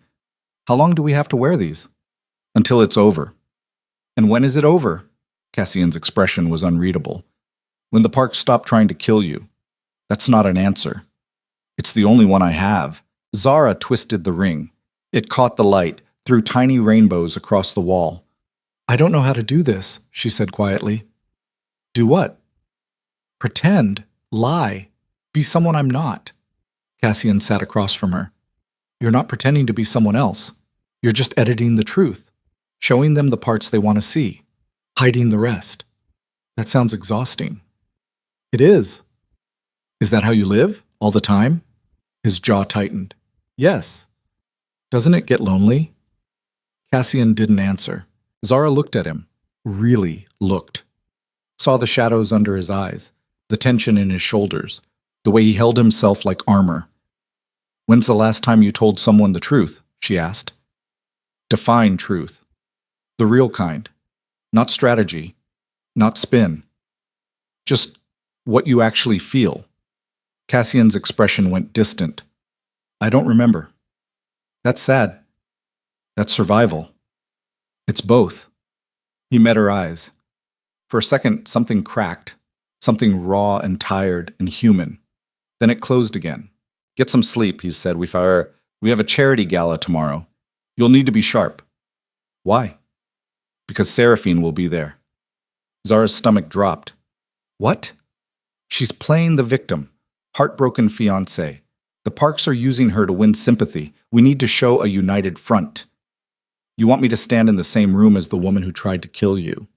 [SPEAKER 1] How long do we have to wear these? Until it's over. And when is it over? Cassian's expression was unreadable. When the park stopped trying to kill you. That's not an answer. It's the only one I have. Zara twisted the ring. It caught the light, threw tiny rainbows across the wall. I don't know how to do this, she said quietly. Do what? Pretend, lie, be someone I'm not. Cassian sat across from her. You're not pretending to be someone else. You're just editing the truth, showing them the parts they want to see, hiding the rest. That sounds exhausting. It is. Is that how you live, all the time? His jaw tightened. Yes. Doesn't it get lonely? Cassian didn't answer. Zara looked at him. Really looked. Saw the shadows under his eyes, the tension in his shoulders, the way he held himself like armor. When's the last time you told someone the truth? She asked. Define truth. The real kind. Not strategy. Not spin. Just what you actually feel. Cassian's expression went distant. I don't remember. That's sad. That's survival. It's both. He met her eyes. For a second, something cracked, something raw and tired and human. Then it closed again. Get some sleep, he said. We have a charity gala tomorrow. You'll need to be sharp. Why? Because Seraphine will be there. Zara's stomach dropped. What? She's playing the victim, heartbroken fiancé. The parks are using her to win sympathy. We need to show a united front. You want me to stand in the same room as the woman who tried to kill you.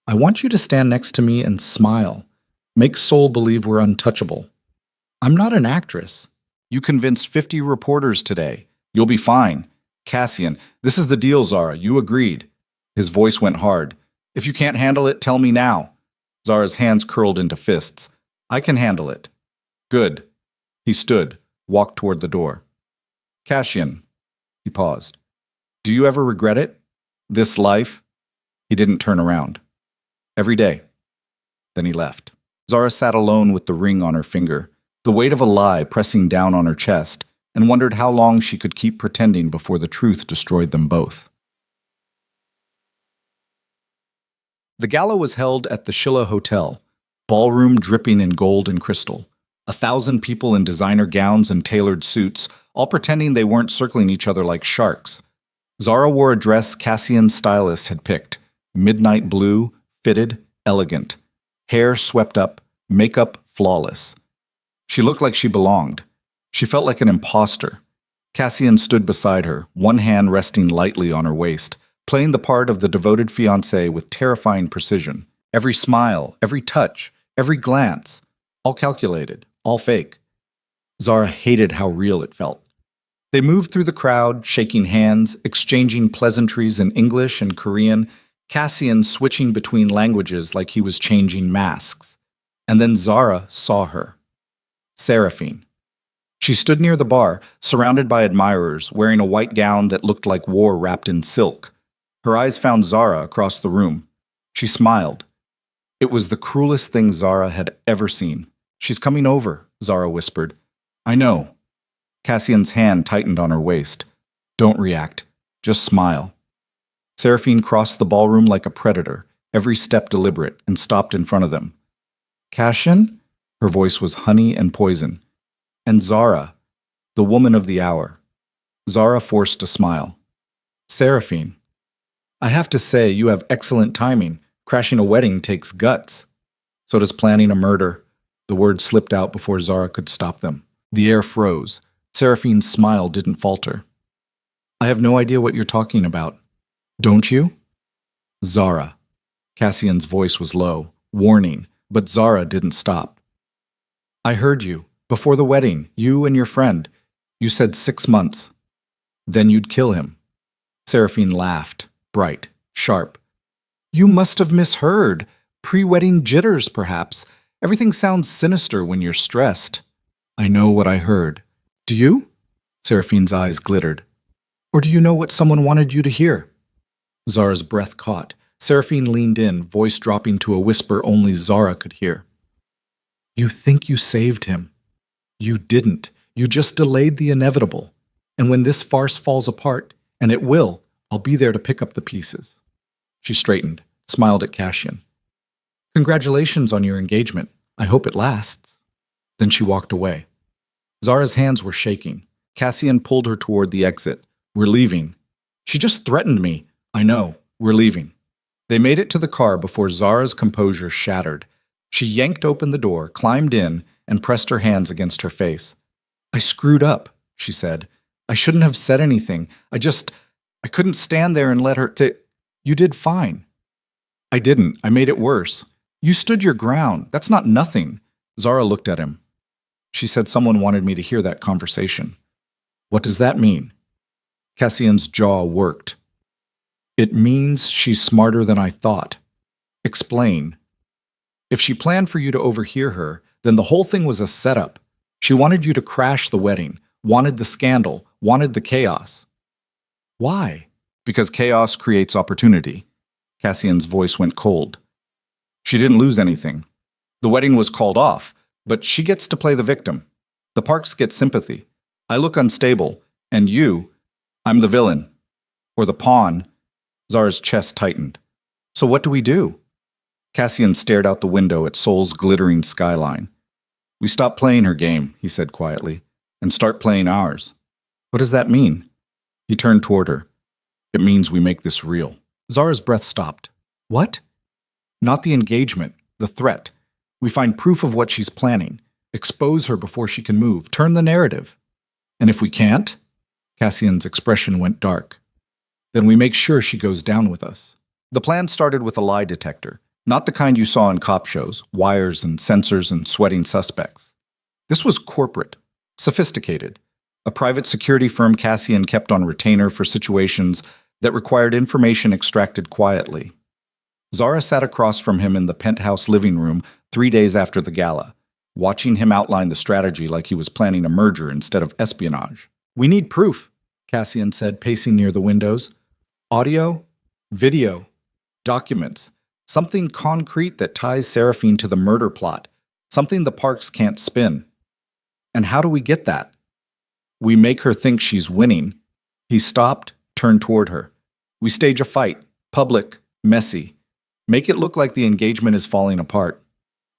[SPEAKER 1] I want you to stand next to me and smile. Make Soul believe we're untouchable. I'm not an actress. You convinced 50 reporters today. You'll be fine. Cassian, this is the deal, Zara. You agreed. His voice went hard. If you can't handle it, tell me now. Zara's hands curled into fists. I can handle it. Good. He stood, walked toward the door. Cassian. He paused. Do you ever regret it? This life? He didn't turn around. Every day. Then he left. Zara sat alone with the ring on her finger, the weight of a lie pressing down on her chest, and wondered how long she could keep pretending before the truth destroyed them both. The gala was held at the Shilla Hotel, ballroom dripping in gold and crystal. 1,000 people in designer gowns and tailored suits, all pretending they weren't circling each other like sharks. Zara wore a dress Cassian's stylist had picked, midnight blue, fitted, elegant. Hair swept up, makeup flawless. She looked like she belonged. She felt like an imposter. Cassian stood beside her, one hand resting lightly on her waist, playing the part of the devoted fiancé with terrifying precision. Every smile, every touch, every glance, all calculated, all fake. Zara hated how real it felt. They moved through the crowd, shaking hands, exchanging pleasantries in English and Korean, Cassian switching between languages like he was changing masks. And then Zara saw her. Seraphine. She stood near the bar, surrounded by admirers, wearing a white gown that looked like war wrapped in silk. Her eyes found Zara across the room. She smiled. It was the cruelest thing Zara had ever seen. "She's coming over," Zara whispered. "I know." Cassian's hand tightened on her waist. "Don't react. Just smile." Seraphine crossed the ballroom like a predator, every step deliberate, and stopped in front of them. "Cassian?" Her voice was honey and poison. "And Zara, the woman of the hour." Zara forced a smile. "Seraphine, I have to say you have excellent timing. Crashing a wedding takes guts. So does planning a murder." The words slipped out before Zara could stop them. The air froze. Seraphine's smile didn't falter. "I have no idea what you're talking about." "Don't you?" "Zara." Cassian's voice was low, warning, but Zara didn't stop. "I heard you. Before the wedding, you and your friend. You said 6 months. Then you'd kill him." Seraphine laughed, bright, sharp. "You must have misheard. Pre-wedding jitters, perhaps. Everything sounds sinister when you're stressed." "I know what I heard." "Do you?" Seraphine's eyes glittered. "Or do you know what someone wanted you to hear?" Zara's breath caught. Seraphine leaned in, voice dropping to a whisper only Zara could hear. "You think you saved him. You didn't. You just delayed the inevitable. And when this farce falls apart, and it will, I'll be there to pick up the pieces." She straightened, smiled at Cassian. "Congratulations on your engagement. I hope it lasts." Then she walked away. Zara's hands were shaking. Cassian pulled her toward the exit. "We're leaving." "She just threatened me." "I know. We're leaving." They made it to the car before Zara's composure shattered. She yanked open the door, climbed in, and pressed her hands against her face. "I screwed up," she said. "I shouldn't have said anything. I couldn't stand there and let her You did fine." "I didn't. I made it worse. You stood your ground. That's not nothing." Zara looked at him. She said someone wanted me to hear that conversation. "What does that mean?" Cassian's jaw worked. "It means she's smarter than I thought." "Explain." "If she planned for you to overhear her, then the whole thing was a setup. She wanted you to crash the wedding, wanted the scandal, wanted the chaos." "Why?" "Because chaos creates opportunity." Cassian's voice went cold. "She didn't lose anything. The wedding was called off, but she gets to play the victim. The Parks get sympathy. I look unstable, and I'm the villain. Or the pawn." Zara's chest tightened. "So what do we do?" Cassian stared out the window at Seoul's glittering skyline. "We stop playing her game," he said quietly, "and start playing ours." "What does that mean?" He turned toward her. "It means we make this real." Zara's breath stopped. "What?" "Not the engagement, the threat. We find proof of what she's planning. Expose her before she can move. Turn the narrative. And if we can't?" Cassian's expression went dark. "Then we make sure she goes down with us." The plan started with a lie detector. Not the kind you saw in cop shows, wires and sensors and sweating suspects. This was corporate, sophisticated. A private security firm Cassian kept on retainer for situations that required information extracted quietly. Zara sat across from him in the penthouse living room 3 days after the gala, watching him outline the strategy like he was planning a merger instead of espionage. "We need proof," Cassian said, pacing near the windows. "Audio, video, documents. Something concrete that ties Seraphine to the murder plot. Something the Parks can't spin." "And how do we get that?" "We make her think she's winning." He stopped, turned toward her. "We stage a fight. Public, messy. Make it look like the engagement is falling apart."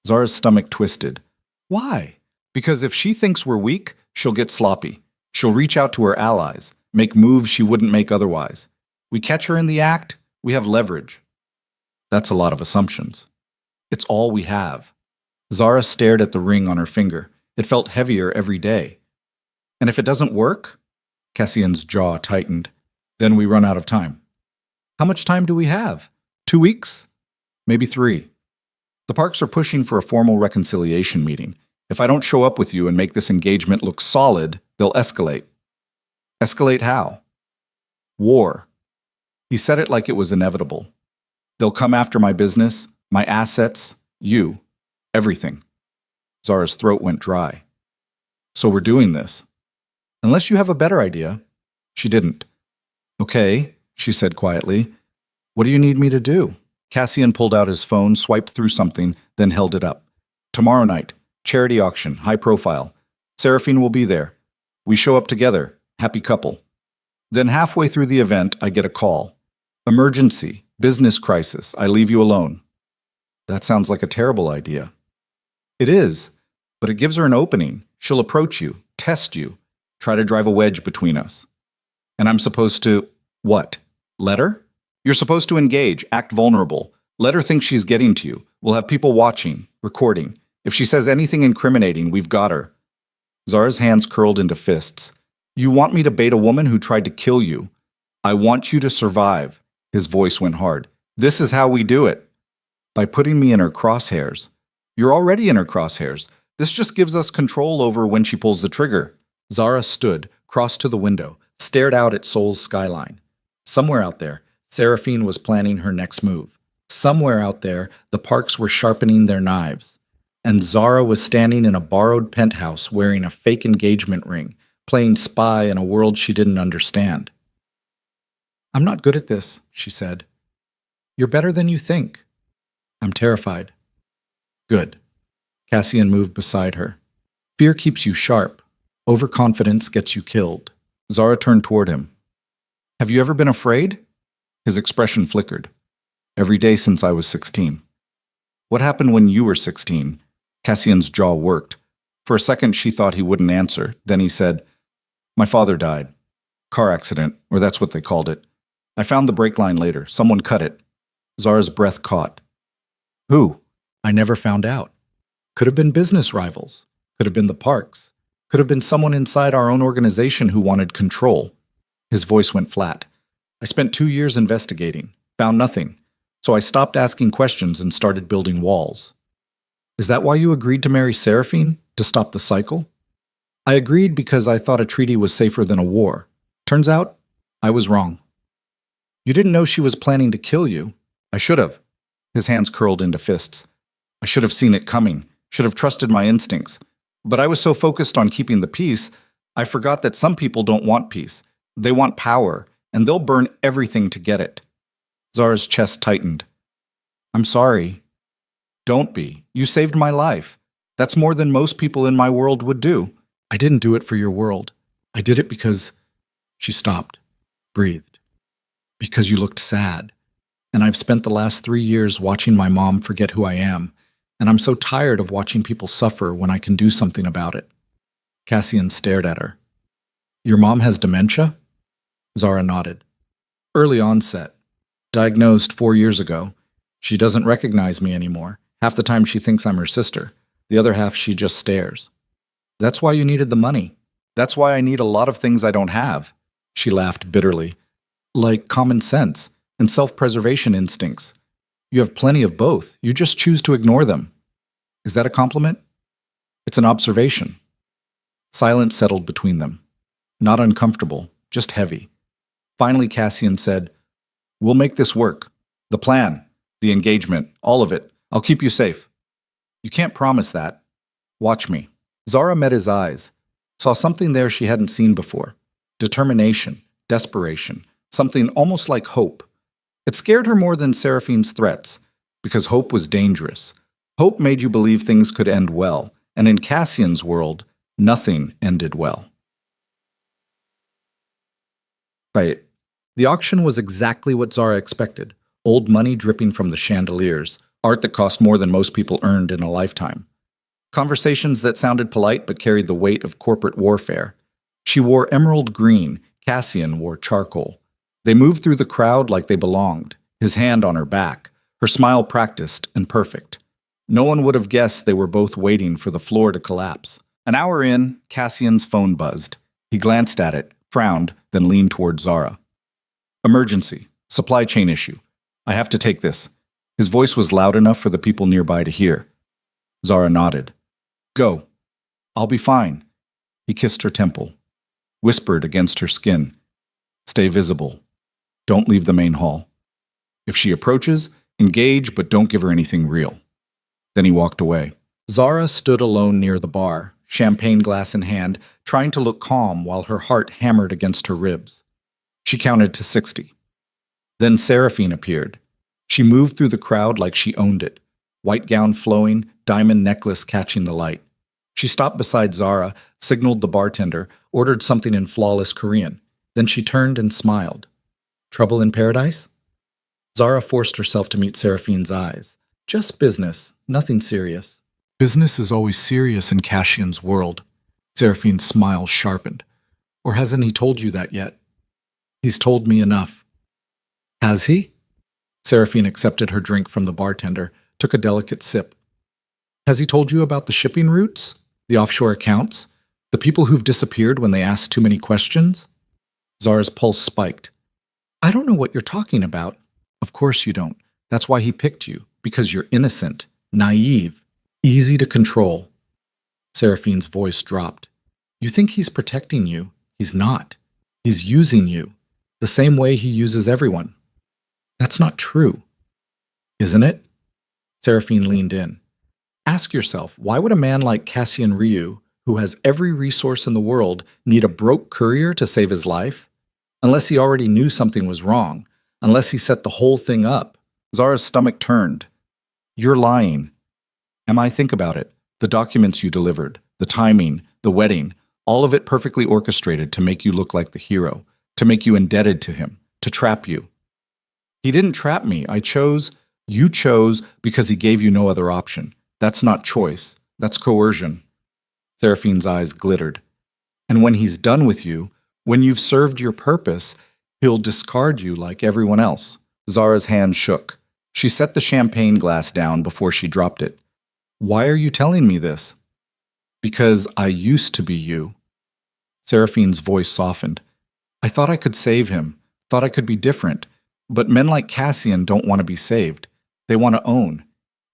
[SPEAKER 1] Zara's stomach twisted. "Why?" "Because if she thinks we're weak, she'll get sloppy. She'll reach out to her allies, make moves she wouldn't make otherwise. We catch her in the act, we have leverage." "That's a lot of assumptions." "It's all we have." Zara stared at the ring on her finger. It felt heavier every day. And if it doesn't work? Cassian's jaw tightened. Then we run out of time. How much time do we have? 2 weeks? Maybe 3. The Parks are pushing for a formal reconciliation meeting. If I don't show up with you and make this engagement look solid, they'll escalate. Escalate how? War. He said it like it was inevitable. They'll come after my business, my assets, you, everything. Zara's throat went dry. So we're doing this. Unless you have a better idea. She didn't. Okay, she said quietly. What do you need me to do? Cassian pulled out his phone, swiped through something, then held it up. Tomorrow night, charity auction, high profile. Seraphine will be there. We show up together, happy couple. Then halfway through the event, I get a call. Emergency, business crisis, I leave you alone. That sounds like a terrible idea. It is, but it gives her an opening. She'll approach you, test you, try to drive a wedge between us. And I'm supposed to, what? Let her? You're supposed to engage, act vulnerable. Let her think she's getting to you. We'll have people watching, recording. If she says anything incriminating, we've got her. Zara's hands curled into fists. You want me to bait a woman who tried to kill you? I want you to survive. His voice went hard. This is how we do it. By putting me in her crosshairs. You're already in her crosshairs. This just gives us control over when she pulls the trigger. Zara stood, crossed to the window, stared out at Seoul's skyline. Somewhere out there, Seraphine was planning her next move. Somewhere out there, the Parks were sharpening their knives. And Zara was standing in a borrowed penthouse wearing a fake engagement ring, playing spy in a world she didn't understand. I'm not good at this, she said. You're better than you think. I'm terrified. Good. Cassian moved beside her. Fear keeps you sharp. Overconfidence gets you killed. Zara turned toward him. Have you ever been afraid? His expression flickered. Every day since I was 16. What happened when you were 16? Cassian's jaw worked. For a second, she thought he wouldn't answer. Then he said, My father died. Car accident, or that's what they called it. I found the brake line later. Someone cut it. Zara's breath caught. Who? I never found out. Could have been business rivals. Could have been the Parks. Could have been someone inside our own organization who wanted control. His voice went flat. I spent 2 years investigating. Found nothing. So I stopped asking questions and started building walls. Is that why you agreed to marry Seraphine? To stop the cycle? I agreed because I thought a treaty was safer than a war. Turns out, I was wrong. You didn't know she was planning to kill you. I should have. His hands curled into fists. I should have seen it coming. Should have trusted my instincts. But I was so focused on keeping the peace, I forgot that some people don't want peace. They want power, and they'll burn everything to get it. Zara's chest tightened. I'm sorry. Don't be. You saved my life. That's more than most people in my world would do. I didn't do it for your world. I did it because... She stopped, breathed. Because you looked sad. And I've spent the last 3 years watching my mom forget who I am, and I'm so tired of watching people suffer when I can do something about it. Cassian stared at her. Your mom has dementia? Zara nodded. Early onset. Diagnosed 4 years ago. She doesn't recognize me anymore. Half the time she thinks I'm her sister. The other half she just stares. That's why you needed the money. That's why I need a lot of things I don't have. She laughed bitterly. Like common sense and self-preservation instincts. You have plenty of both. You just choose to ignore them. Is that a compliment? It's an observation. Silence settled between them. Not uncomfortable, just heavy. Finally, Cassian said, We'll make this work. The plan, the engagement, all of it. I'll keep you safe. You can't promise that. Watch me. Zara met his eyes, saw something there she hadn't seen before. Determination, desperation, something almost like hope. It scared her more than Seraphine's threats, because hope was dangerous. Hope made you believe things could end well, and in Cassian's world, nothing ended well. Right. The auction was exactly what Zara expected. Old money dripping from the chandeliers, art that cost more than most people earned in a lifetime. Conversations that sounded polite but carried the weight of corporate warfare. She wore emerald green, Cassian wore charcoal. They moved through the crowd like they belonged, his hand on her back, her smile practiced and perfect. No one would have guessed they were both waiting for the floor to collapse. An hour in, Cassian's phone buzzed. He glanced at it, frowned, then leaned toward Zara. Emergency. Supply chain issue. I have to take this. His voice was loud enough for the people nearby to hear. Zara nodded. Go. I'll be fine. He kissed her temple. Whispered against her skin. Stay visible. Don't leave the main hall. If she approaches, engage, but don't give her anything real. Then he walked away. Zara stood alone near the bar, champagne glass in hand, trying to look calm while her heart hammered against her ribs. She counted to 60. Then Seraphine appeared. She moved through the crowd like she owned it, white gown flowing, diamond necklace catching the light. She stopped beside Zara, signaled the bartender, ordered something in flawless Korean. Then she turned and smiled. Trouble in paradise? Zara forced herself to meet Seraphine's eyes. Just business, nothing serious. Business is always serious in Cassian's world. Seraphine's smile sharpened. Or hasn't he told you that yet? He's told me enough. Has he? Seraphine accepted her drink from the bartender, took a delicate sip. Has he told you about the shipping routes? The offshore accounts? The people who've disappeared when they asked too many questions? Zara's pulse spiked. I don't know what you're talking about. Of course you don't. That's why he picked you. Because you're innocent, naive, easy to control. Seraphine's voice dropped. You think he's protecting you? He's not. He's using you, the same way he uses everyone. That's not true. Isn't it? Seraphine leaned in. Ask yourself, why would a man like Cassian Ryu, who has every resource in the world, need a broke courier to save his life? Unless he already knew something was wrong. Unless he set the whole thing up. Zara's stomach turned. You're lying. Think about it. The documents you delivered, the timing, the wedding, all of it perfectly orchestrated to make you look like the hero, to make you indebted to him, to trap you. He didn't trap me. You chose because he gave you no other option. That's not choice. That's coercion. Seraphine's eyes glittered. And when he's done with you, when you've served your purpose, he'll discard you like everyone else. Zara's hand shook. She set the champagne glass down before she dropped it. Why are you telling me this? Because I used to be you. Seraphine's voice softened. I thought I could save him, thought I could be different. But men like Cassian don't want to be saved. They want to own.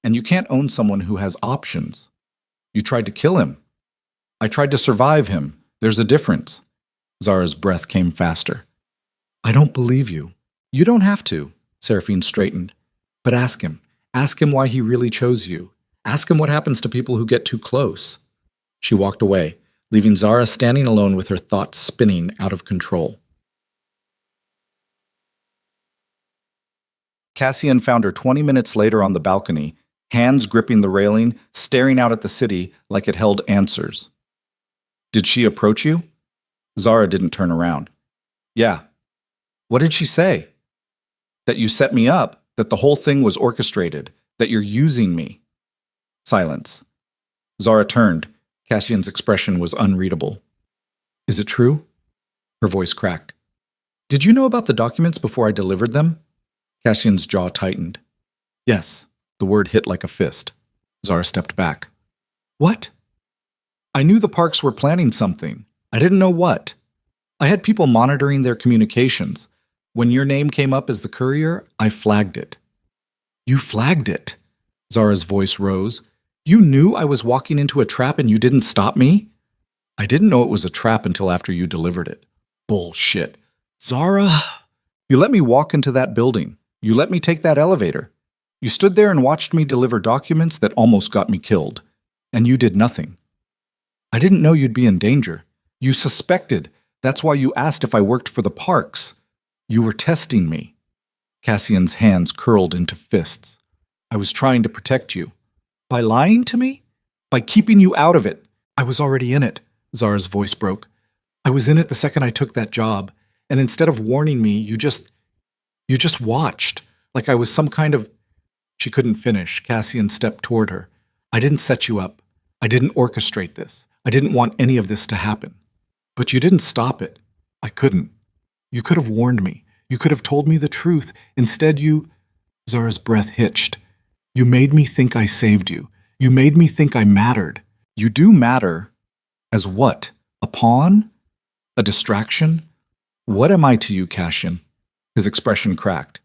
[SPEAKER 1] And you can't own someone who has options. You tried to kill him. I tried to survive him. There's a difference. Zara's breath came faster. I don't believe you. You don't have to. Seraphine straightened. But ask him. Ask him why he really chose you. Ask him what happens to people who get too close. She walked away, leaving Zara standing alone with her thoughts spinning out of control. Cassian found her 20 minutes later on the balcony, hands gripping the railing, staring out at the city like it held answers. Did she approach you? Zara didn't turn around. Yeah. What did she say? That you set me up, that the whole thing was orchestrated, that you're using me. Silence. Zara turned. Cassian's expression was unreadable. Is it true? Her voice cracked. Did you know about the documents before I delivered them? Cassian's jaw tightened. Yes. The word hit like a fist. Zara stepped back. What? I knew the parks were planning something. I didn't know what. I had people monitoring their communications. When your name came up as the courier, I flagged it. You flagged it? Zara's voice rose. You knew I was walking into a trap and you didn't stop me? I didn't know it was a trap until after you delivered it. Bullshit. Zara, you let me walk into that building. You let me take that elevator. You stood there and watched me deliver documents that almost got me killed. And you did nothing. I didn't know you'd be in danger. You suspected. That's why you asked if I worked for the parks. You were testing me. Cassian's hands curled into fists. I was trying to protect you. By lying to me? By keeping you out of it. I was already in it. Zara's voice broke. I was in it the second I took that job. And instead of warning me, you just watched. Like I was some kind of... She couldn't finish. Cassian stepped toward her. I didn't set you up. I didn't orchestrate this. I didn't want any of this to happen. But you didn't stop it. I couldn't. You could have warned me. You could have told me the truth. Instead, you... Zara's breath hitched. You made me think I saved you. You made me think I mattered. You do matter. As what? A pawn? A distraction? What am I to you, Cassian? His expression cracked.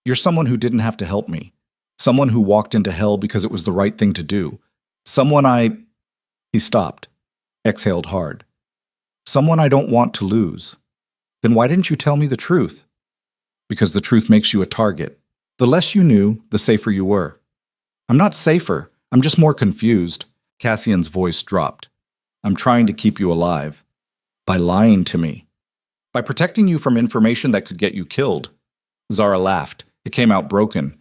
[SPEAKER 1] You're someone who didn't have to help me. Someone who walked into hell because it was the right thing to do. Someone I... He stopped, exhaled hard. Someone I don't want to lose. Then why didn't you tell me the truth? Because the truth makes you a target. The less you knew, the safer you were. I'm not safer. I'm just more confused. Cassian's voice dropped. I'm trying to keep you alive. By lying to me. By protecting you from information that could get you killed. Zara laughed. It came out broken.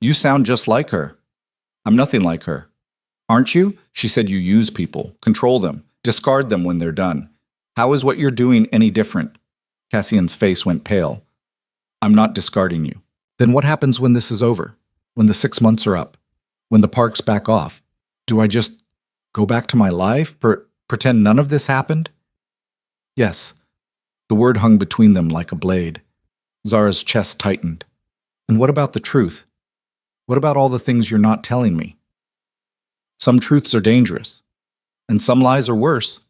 [SPEAKER 1] You sound just like her. I'm nothing like her. Aren't you? She said you use people, control them, discard them when they're done. How is what you're doing any different? Cassian's face went pale. I'm not discarding you. Then what happens when this is over? When the 6 months are up? When the parks back off? Do I just go back to my life? Pretend none of this happened? Yes. The word hung between them like a blade. Zara's chest tightened. And what about the truth? What about all the things you're not telling me? Some truths are dangerous. And some lies are worse.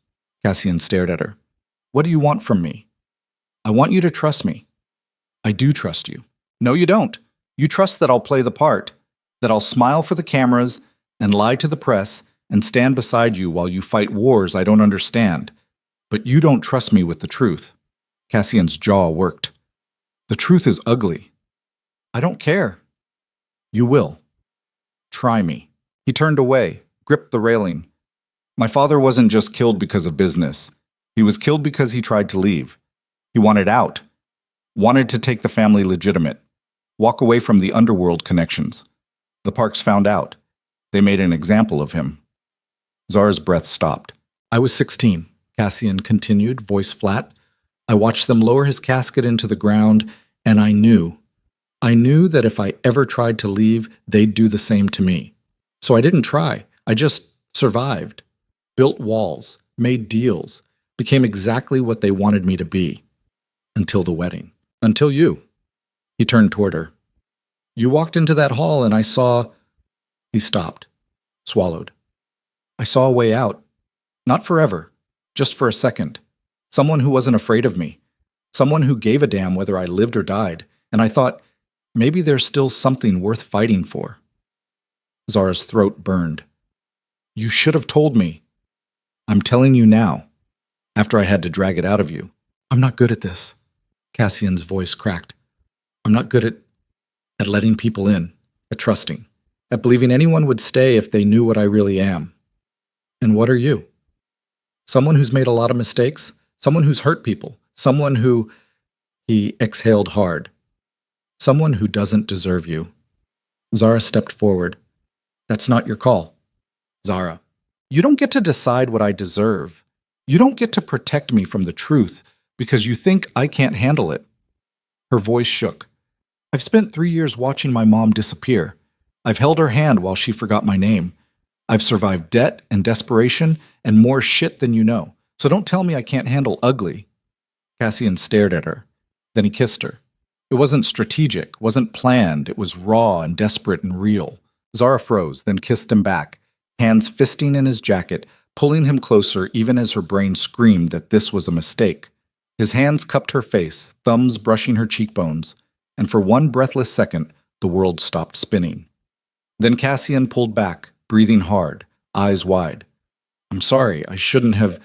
[SPEAKER 1] Cassian stared at her. What do you want from me? I want you to trust me. I do trust you. No, you don't. You trust that I'll play the part, that I'll smile for the cameras and lie to the press and stand beside you while you fight wars I don't understand. But you don't trust me with the truth. Cassian's jaw worked. The truth is ugly. I don't care. You will. Try me. He turned away, gripped the railing. My father wasn't just killed because of business. He was killed because he tried to leave. He wanted out. Wanted to take the family legitimate. Walk away from the underworld connections. The Parks found out. They made an example of him. Zara's breath stopped. I was 16, Cassian continued, voice flat. I watched them lower his casket into the ground, and I knew that if I ever tried to leave, they'd do the same to me. So I didn't try. I just survived. Built walls, made deals, became exactly what they wanted me to be. Until the wedding. Until you. He turned toward her. You walked into that hall and I saw... He stopped. Swallowed. I saw a way out. Not forever. Just for a second. Someone who wasn't afraid of me. Someone who gave a damn whether I lived or died. And I thought, maybe there's still something worth fighting for. Zara's throat burned. You should have told me. I'm telling you now. After I had to drag it out of you. I'm not good at this. Cassian's voice cracked. I'm not good at letting people in, at trusting, at believing anyone would stay if they knew what I really am. And what are you? Someone who's made a lot of mistakes? Someone who's hurt people? Someone who... He exhaled hard. Someone who doesn't deserve you. Zara stepped forward. That's not your call. Zara, you don't get to decide what I deserve. You don't get to protect me from the truth because you think I can't handle it. Her voice shook. I've spent 3 years watching my mom disappear. I've held her hand while she forgot my name. I've survived debt and desperation and more shit than you know. So don't tell me I can't handle ugly. Cassian stared at her. Then he kissed her. It wasn't strategic, wasn't planned. It was raw and desperate and real. Zara froze, then kissed him back, hands fisting in his jacket, pulling him closer even as her brain screamed that this was a mistake. His hands cupped her face, thumbs brushing her cheekbones, and for one breathless second, the world stopped spinning. Then Cassian pulled back, breathing hard, eyes wide. I'm sorry, I shouldn't have...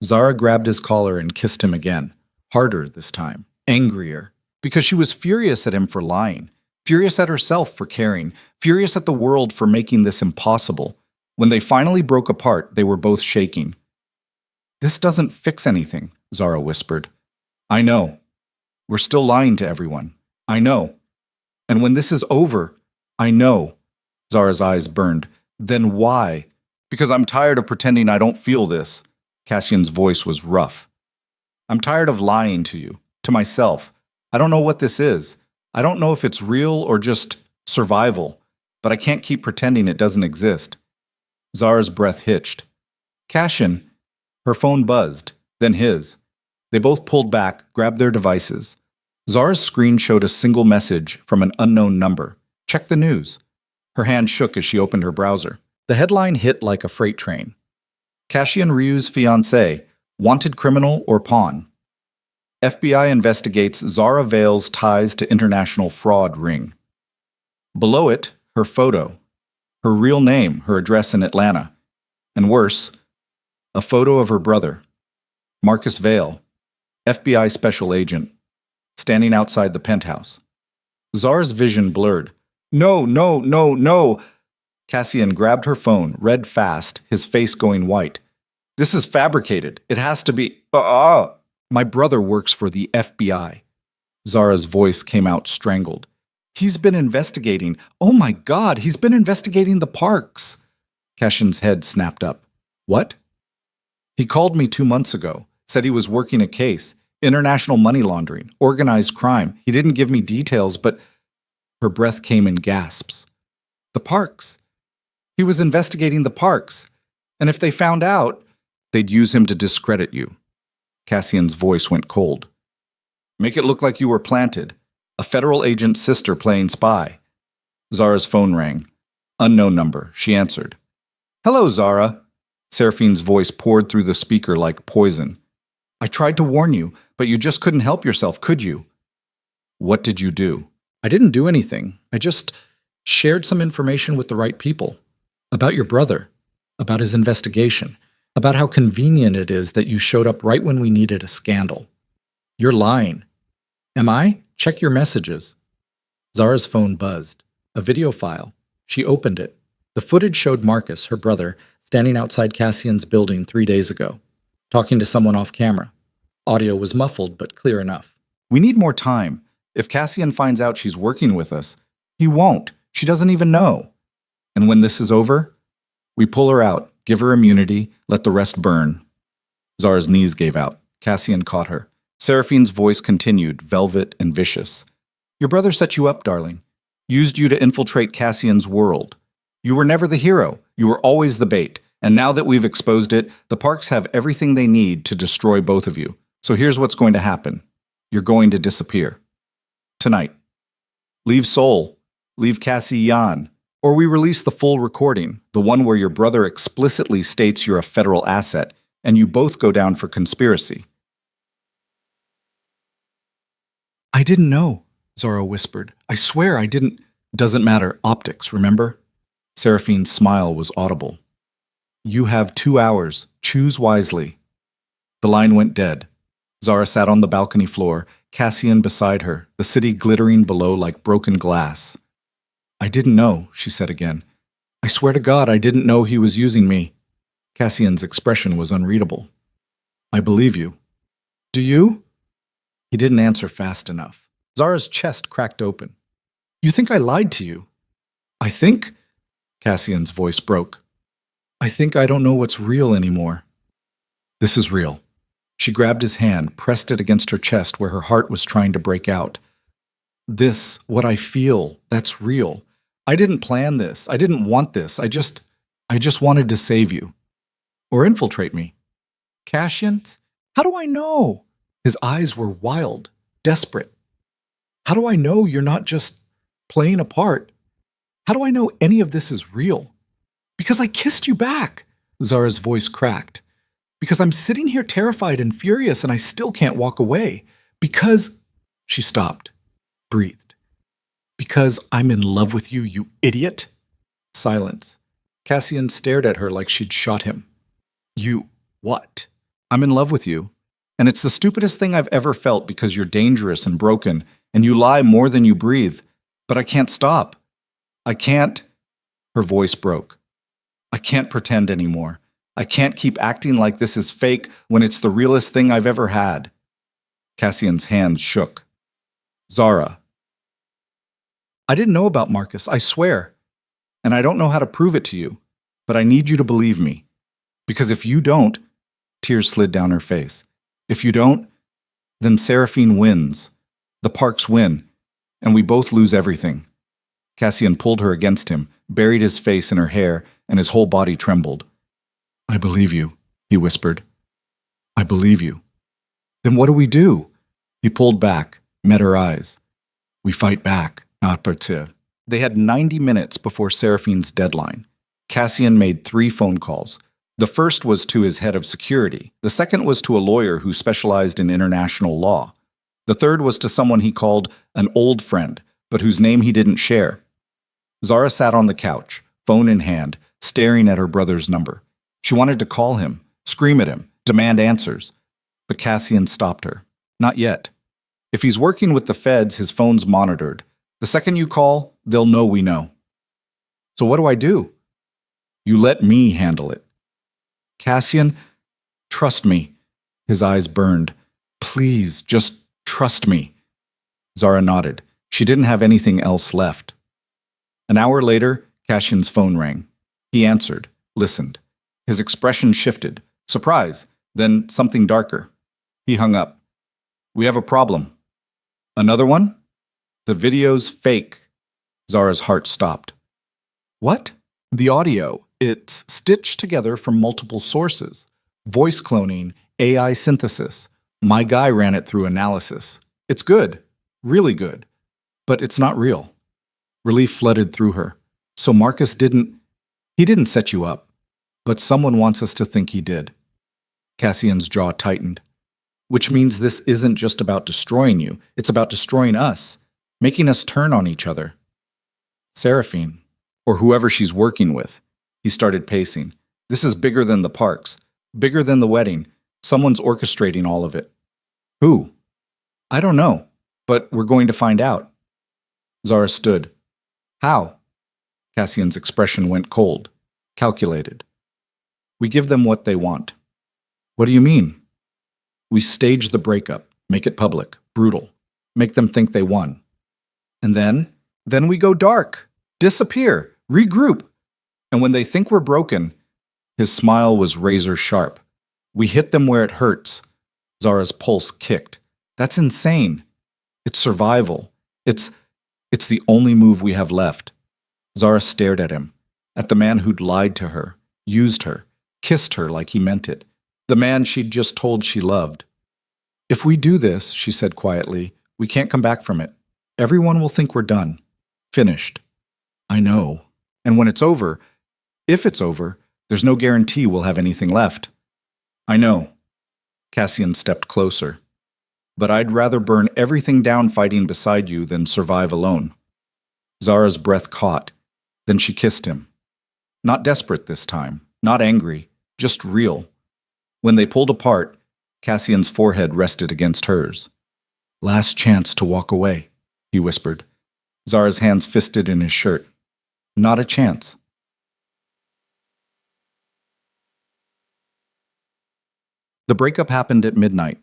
[SPEAKER 1] Zara grabbed his collar and kissed him again, harder this time, angrier, because she was furious at him for lying, furious at herself for caring, furious at the world for making this impossible. When they finally broke apart, they were both shaking. This doesn't fix anything, Zara whispered. I know. We're still lying to everyone. I know. And when this is over, I know. Zara's eyes burned. Then why? Because I'm tired of pretending I don't feel this. Cassian's voice was rough. I'm tired of lying to you, to myself. I don't know what this is. I don't know if it's real or just survival, but I can't keep pretending it doesn't exist. Zara's breath hitched. Cassian. Her phone buzzed, then his. They both pulled back, grabbed their devices. Zara's screen showed a single message from an unknown number. Check the news. Her hand shook as she opened her browser. The headline hit like a freight train. Cassian Ryu's fiancé, wanted criminal or pawn. FBI investigates Zara Vale's ties to international fraud ring. Below it, her photo, her real name, her address in Atlanta, and worse, a photo of her brother, Marcus Vale, FBI special agent, standing outside the penthouse. Zara's vision blurred. No, no, no, no! Cassian grabbed her phone, read fast, his face going white. This is fabricated. It has to be. My brother works for the FBI. Zara's voice came out strangled. He's been investigating. Oh my God, he's been investigating the parks. Cassian's head snapped up. What? He called me 2 months ago, said he was working a case, international money laundering, organized crime. He didn't give me details, but her breath came in gasps. The parks. He was investigating the parks. And if they found out, they'd use him to discredit you. Cassian's voice went cold. Make it look like you were planted. A federal agent's sister playing spy. Zara's phone rang. Unknown number. She answered. Hello, Zara. Seraphine's voice poured through the speaker like poison. I tried to warn you, but you just couldn't help yourself, could you? What did you do?
[SPEAKER 2] I didn't do anything. I just shared some information with the right people. About your brother. About his investigation. About how convenient it is that you showed up right when we needed a scandal. You're lying. Am I? Check your messages. Zara's phone buzzed. A video file. She opened it. The footage showed Marcus, her brother, standing outside Cassian's building 3 days ago, talking to someone off camera. Audio was muffled, but clear enough.
[SPEAKER 1] We need more time. If Cassian finds out she's working with us, he won't. She doesn't even know. And when this is over, we pull her out, give her immunity, let the rest burn. Zara's knees gave out. Cassian caught her. Seraphine's voice continued, velvet and vicious. Your brother set you up, darling. Used you to infiltrate Cassian's world. You were never the hero. You were always the bait. And now that we've exposed it, the parks have everything they need to destroy both of you. So here's what's going to happen. You're going to disappear. Tonight. Leave Seoul. Leave Cassian. Or we release the full recording, the one where your brother explicitly states you're a federal asset, and you both go down for conspiracy. I didn't know, Zara whispered. I swear I didn't. Doesn't matter. Optics, remember? Seraphine's smile was audible. You have 2 hours. Choose wisely. The line went dead. Zara sat on the balcony floor, Cassian beside her, the city glittering below like broken glass. I didn't know, she said again. I swear to God, I didn't know he was using me. Cassian's expression was unreadable. I believe you. Do you? He didn't answer fast enough. Zara's chest cracked open. You think I lied to you? I think... Cassian's voice broke. I think I don't know what's real anymore. This is real. She grabbed his hand, pressed it against her chest where her heart was trying to break out. This, what I feel, that's real. I didn't plan this. I didn't want this. I just wanted to save you. Or infiltrate me. Cassian? How do I know? His eyes were wild, desperate. How do I know you're not just playing a part? How do I know any of this is real? Because I kissed you back. Zara's voice cracked. Because I'm sitting here terrified and furious and I still can't walk away. Because... She stopped, breathed. Because I'm in love with you, you idiot. Silence. Cassian stared at her like she'd shot him. You... what? I'm in love with you. And it's the stupidest thing I've ever felt because you're dangerous and broken, and you lie more than you breathe. But I can't stop. I can't... Her voice broke. I can't pretend anymore. I can't keep acting like this is fake when it's the realest thing I've ever had. Cassian's hands shook. Zara. I didn't know about Marcus, I swear. And I don't know how to prove it to you. But I need you to believe me. Because if you don't... Tears slid down her face. If you don't, then Seraphine wins. The parks win. And we both lose everything. Cassian pulled her against him, buried his face in her hair, and his whole body trembled. I believe you, he whispered. I believe you. Then what do we do? He pulled back, met her eyes. We fight back, not partir. They had 90 minutes before Seraphine's deadline. Cassian made 3 phone calls. The first was to his head of security. The second was to a lawyer who specialized in international law. The third was to someone he called an old friend, but whose name he didn't share. Zara sat on the couch, phone in hand, staring at her brother's number. She wanted to call him, scream at him, demand answers. But Cassian stopped her. Not yet. If he's working with the feds, his phone's monitored. The second you call, they'll know we know. So what do I do? You let me handle it. Cassian, trust me. His eyes burned. Please, just trust me. Zara nodded. She didn't have anything else left. An hour later, Cassian's phone rang. He answered, listened. His expression shifted. Surprise, then something darker. He hung up. We have a problem. Another one? The video's fake. Zara's heart stopped. What? The audio. It's stitched together from multiple sources. Voice cloning, AI synthesis. My guy ran it through analysis. It's good. Really good. But it's not real. Relief flooded through her. So Marcus didn't set you up. But someone wants us to think he did. Cassian's jaw tightened. Which means this isn't just about destroying you. It's about destroying us. Making us turn on each other. Seraphine, or whoever she's working with. He started pacing. This is bigger than the parks. Bigger than the wedding. Someone's orchestrating all of it. Who? I don't know. But we're going to find out. Zara stood. How? Cassian's expression went cold. Calculated. We give them what they want. What do you mean? We stage the breakup, make it public, brutal, make them think they won. And then we go dark, disappear, regroup. And when they think we're broken, his smile was razor sharp. We hit them where it hurts. Zara's pulse kicked. That's insane. It's survival. It's the only move we have left. Zara stared at him, at the man who'd lied to her, used her, kissed her like he meant it. The man she'd just told she loved. If we do this, she said quietly, we can't come back from it. Everyone will think we're done. Finished. I know. And when it's over, if it's over, there's no guarantee we'll have anything left. I know. Cassian stepped closer. But I'd rather burn everything down fighting beside you than survive alone. Zara's breath caught. Then she kissed him. Not desperate this time, not angry, just real. When they pulled apart, Cassian's forehead rested against hers. Last chance to walk away, he whispered. Zara's hands fisted in his shirt. Not a chance. The breakup happened at midnight.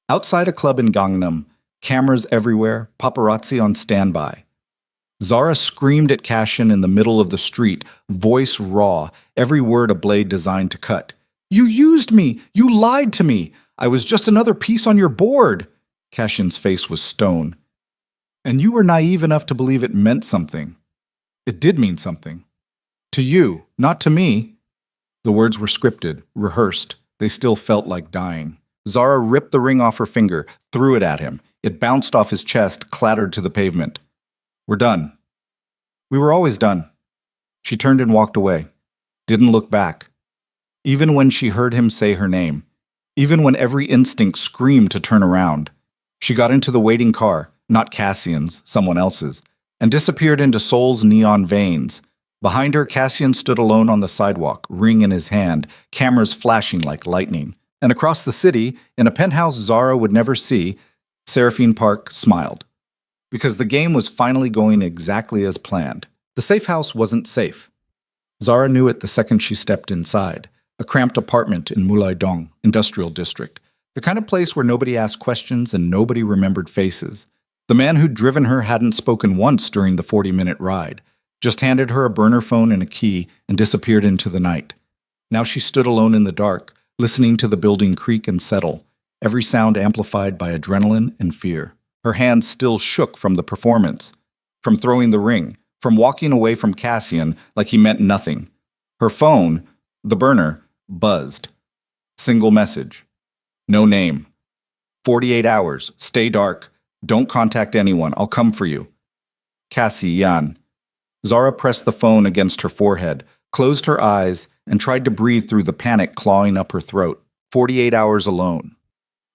[SPEAKER 1] Outside a club in Gangnam, cameras everywhere, paparazzi on standby. Zara screamed at Cassian in the middle of the street, voice raw, every word a blade designed to cut. You used me! You lied to me! I was just another piece on your board! Cassian's face was stone. And you were naive enough to believe it meant something. It did mean something. To you, not to me. The words were scripted, rehearsed. They still felt like dying. Zara ripped the ring off her finger, threw it at him. It bounced off his chest, clattered to the pavement. We're done. We were always done. She turned and walked away. Didn't look back. Even when she heard him say her name. Even when every instinct screamed to turn around. She got into the waiting car, not Cassian's, someone else's, and disappeared into Seoul's neon veins. Behind her, Cassian stood alone on the sidewalk, ring in his hand, cameras flashing like lightning. And across the city, in a penthouse Zara would never see, Seraphine Park smiled. Because the game was finally going exactly as planned. The safe house wasn't safe. Zara knew it the second she stepped inside. A cramped apartment in Mulaidong, industrial district. The kind of place where nobody asked questions and nobody remembered faces. The man who'd driven her hadn't spoken once during the 40-minute ride. Just handed her a burner phone and a key and disappeared into the night. Now she stood alone in the dark, listening to the building creak and settle, every sound amplified by adrenaline and fear. Her hands still shook from the performance, from throwing the ring, from walking away from Cassian like he meant nothing. Her phone, the burner, buzzed. Single message. No name. 48 hours. Stay dark. Don't contact anyone. I'll come for you. Cassie Yan. Zara pressed the phone against her forehead, closed her eyes, and tried to breathe through the panic clawing up her throat. 48 hours alone.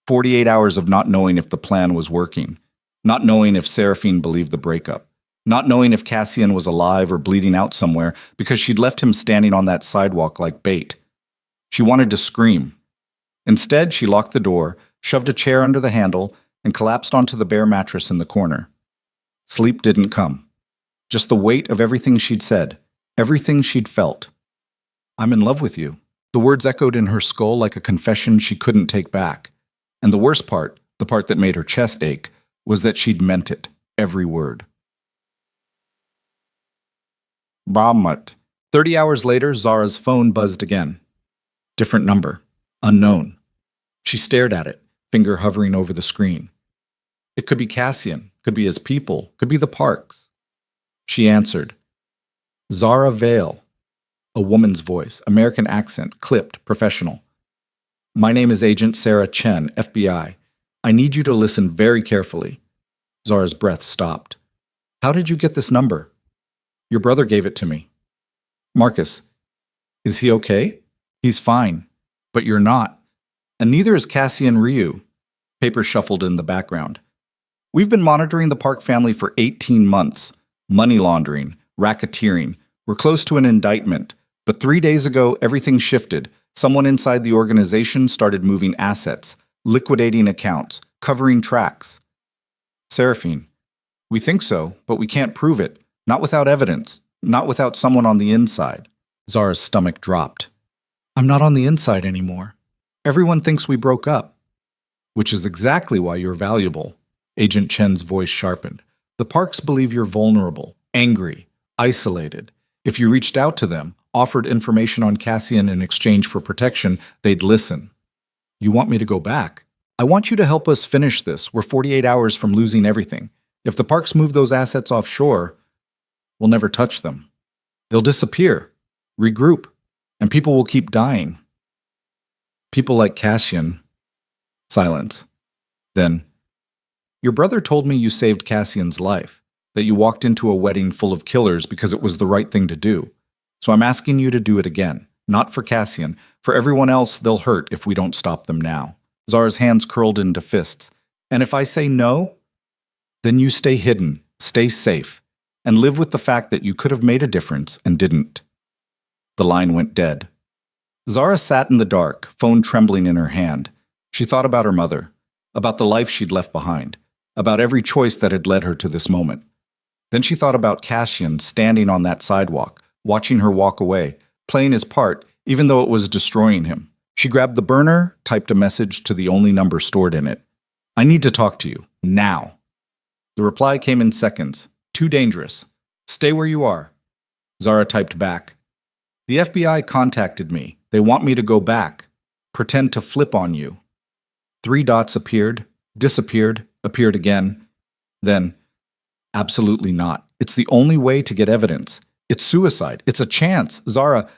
[SPEAKER 1] 48 hours of not knowing if the plan was working, not knowing if Seraphine believed the breakup, not knowing if Cassian was alive or bleeding out somewhere because she'd left him standing on that sidewalk like bait. She wanted to scream. Instead, she locked the door, shoved a chair under the handle, and collapsed onto the bare mattress in the corner. Sleep didn't come. Just the weight of everything she'd said, everything she'd felt. "I'm in love with you." The words echoed in her skull like a confession she couldn't take back. And the worst part, the part that made her chest ache, was that she'd meant it, every word. Brahmat. 30 hours later, Zara's phone buzzed again. Different number. Unknown. She stared at it, finger hovering over the screen. It could be Cassian, could be his people, could be the Parks. She answered. Zara Vale. A woman's voice, American accent, clipped, professional. "My name is Agent Sarah Chen, FBI. I need you to listen very carefully." Zara's breath stopped. "How did you get this number?" "Your brother gave it to me." "Marcus, is he okay?" "He's fine, but you're not. And neither is Cassian Ryu." Papers shuffled in the background. "We've been monitoring the Park family for 18 months. Money laundering, racketeering. We're close to an indictment. But 3 days ago, everything shifted. Someone inside the organization started moving assets, liquidating accounts, covering tracks." "Seraphine, we think so, but we can't prove it. Not without evidence. Not without someone on the inside." Zara's stomach dropped. "I'm not on the inside anymore. Everyone thinks we broke up." "Which is exactly why you're valuable." Agent Chen's voice sharpened. "The Parks believe you're vulnerable, angry, isolated. If you reached out to them, offered information on Cassian in exchange for protection, they'd listen." "You want me to go back?" "I want you to help us finish this. We're 48 hours from losing everything. If the Parks move those assets offshore, we'll never touch them. They'll disappear, regroup, and people will keep dying." "People like Cassian." Silence. Then, "Your brother told me you saved Cassian's life, that you walked into a wedding full of killers because it was the right thing to do. So I'm asking you to do it again. Not for Cassian. For everyone else, they'll hurt if we don't stop them now." Zara's hands curled into fists. "And if I say no, then you stay hidden, stay safe, and live with the fact that you could have made a difference and didn't." The line went dead. Zara sat in the dark, phone trembling in her hand. She thought about her mother, about the life she'd left behind, about every choice that had led her to this moment. Then she thought about Cassian standing on that sidewalk, watching her walk away, playing his part, even though it was destroying him. She grabbed the burner, typed a message to the only number stored in it. "I need to talk to you, now." The reply came in seconds. "Too dangerous. Stay where you are." Zara typed back. "The FBI contacted me. They want me to go back. Pretend to flip on you." 3 dots appeared, disappeared, appeared again. Then, "Absolutely not. It's the only way to get evidence. It's suicide. It's a chance. Zara,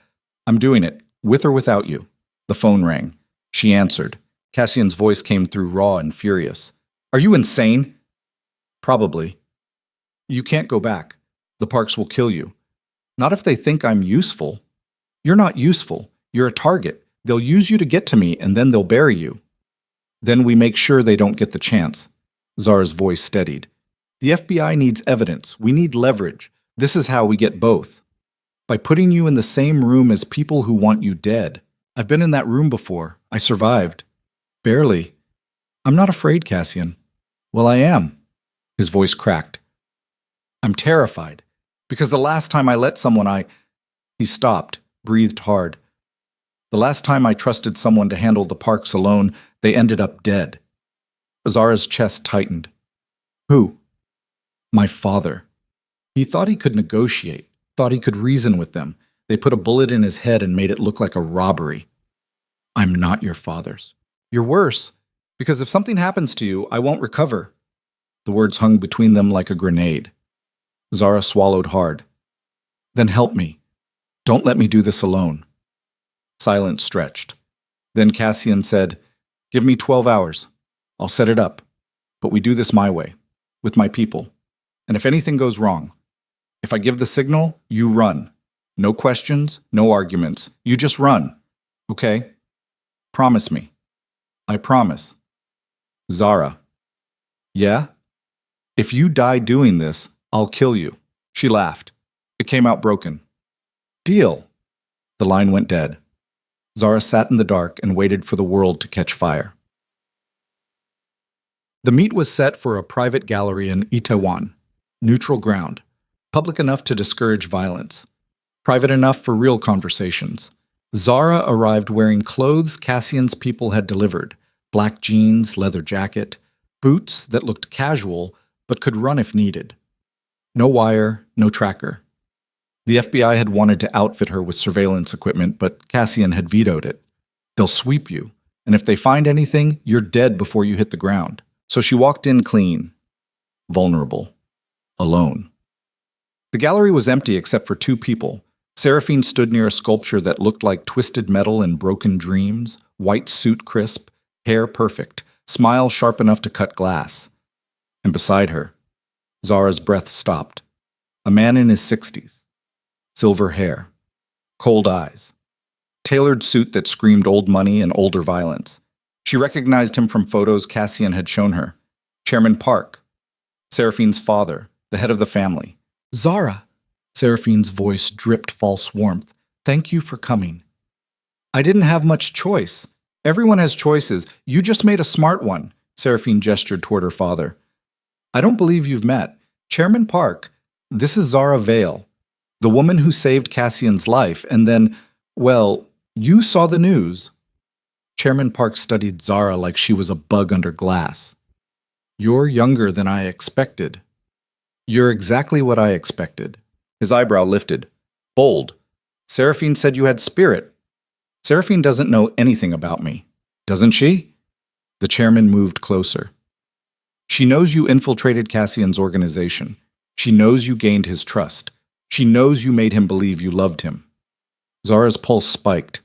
[SPEAKER 1] I'm doing it, with or without you." The phone rang. She answered. Cassian's voice came through raw and furious. "Are you insane?" "Probably." "You can't go back. The Parks will kill you." "Not if they think I'm useful." "You're not useful. You're a target. They'll use you to get to me, and then they'll bury you." "Then we make sure they don't get the chance." Zara's voice steadied. "The FBI needs evidence. We need leverage. This is how we get both. By putting you in the same room as people who want you dead. I've been in that room before. I survived." "Barely." "I'm not afraid, Cassian." "Well, I am." His voice cracked. "I'm terrified. Because the last time I let someone He stopped, breathed hard. "The last time I trusted someone to handle the Parks alone, they ended up dead." Zara's chest tightened. "Who?" "My father. He thought he could negotiate, thought he could reason with them. They put a bullet in his head and made it look like a robbery." "I'm not your father's." "You're worse. Because if something happens to you, I won't recover." The words hung between them like a grenade. Zara swallowed hard. "Then help me. Don't let me do this alone." Silence stretched. Then Cassian said, "Give me 12 hours. I'll set it up. But we do this my way, with my people. And if anything goes wrong, If I give the signal, you run. No questions, no arguments. You just run. Okay? Promise me. I promise. Zara. Yeah? If you die doing this, I'll kill you. She laughed. It came out broken. Deal. The line went dead. Zara sat in the dark and waited for the world to catch fire. The meet was set for a private gallery in Itaewon, neutral ground, public enough to discourage violence, private enough for real conversations. Zara arrived wearing clothes Cassian's people had delivered, black jeans, leather jacket, boots that looked casual but could run if needed. No wire, no tracker. The FBI had wanted to outfit her with surveillance equipment, but Cassian had vetoed it. They'll sweep you, and if they find anything, you're dead before you hit the ground. So she walked in clean, vulnerable, alone. The gallery was empty except for two people. Seraphine stood near a sculpture that looked like twisted metal and broken dreams, white suit crisp, hair perfect, smile sharp enough to cut glass. And beside her, Zara's breath stopped. A man in his 60s. Silver hair. Cold eyes. Tailored suit that screamed old money and older violence. She recognized him from photos Cassian had shown her. Chairman Park. Seraphine's father, the head of the family. Zara. Seraphine's voice dripped false warmth. Thank you for coming. I didn't have much choice. Everyone has choices. You just made a smart one. Seraphine gestured toward her father. I don't believe you've met. Chairman Park, this is Zara Vale, the woman who saved Cassian's life, and then, well, you saw the news. Chairman Park studied Zara like she was a bug under glass. You're younger than I expected. You're exactly what I expected. His eyebrow lifted. Bold. Seraphine said you had spirit. Seraphine doesn't know anything about me. Doesn't she? The chairman moved closer. She knows you infiltrated Cassian's organization. She knows you gained his trust. She knows you made him believe you loved him. Zara's pulse spiked.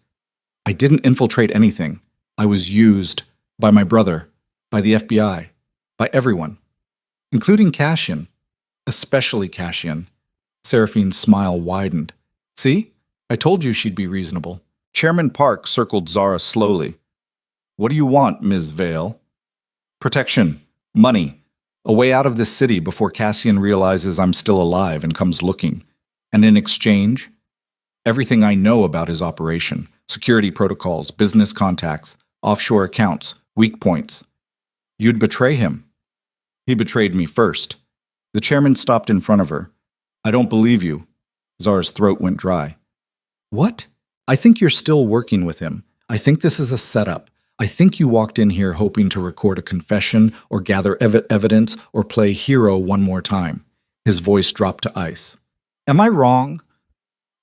[SPEAKER 1] I didn't infiltrate anything. I was used by my brother, by the FBI, by everyone, including Cassian, especially Cassian. Seraphine's smile widened. See? I told you she'd be reasonable. Chairman Park circled Zara slowly. What do you want, Ms. Vale? Protection. Money. A way out of this city before Cassian realizes I'm still alive and comes looking. And in exchange, everything I know about his operation. Security protocols, business contacts, offshore accounts, weak points. You'd betray him. He betrayed me first. The chairman stopped in front of her. I don't believe you. Zara's throat went dry. What? I think you're still working with him. I think this is a setup. I think you walked in here hoping to record a confession or gather evidence or play hero one more time. His voice dropped to ice. Am I wrong?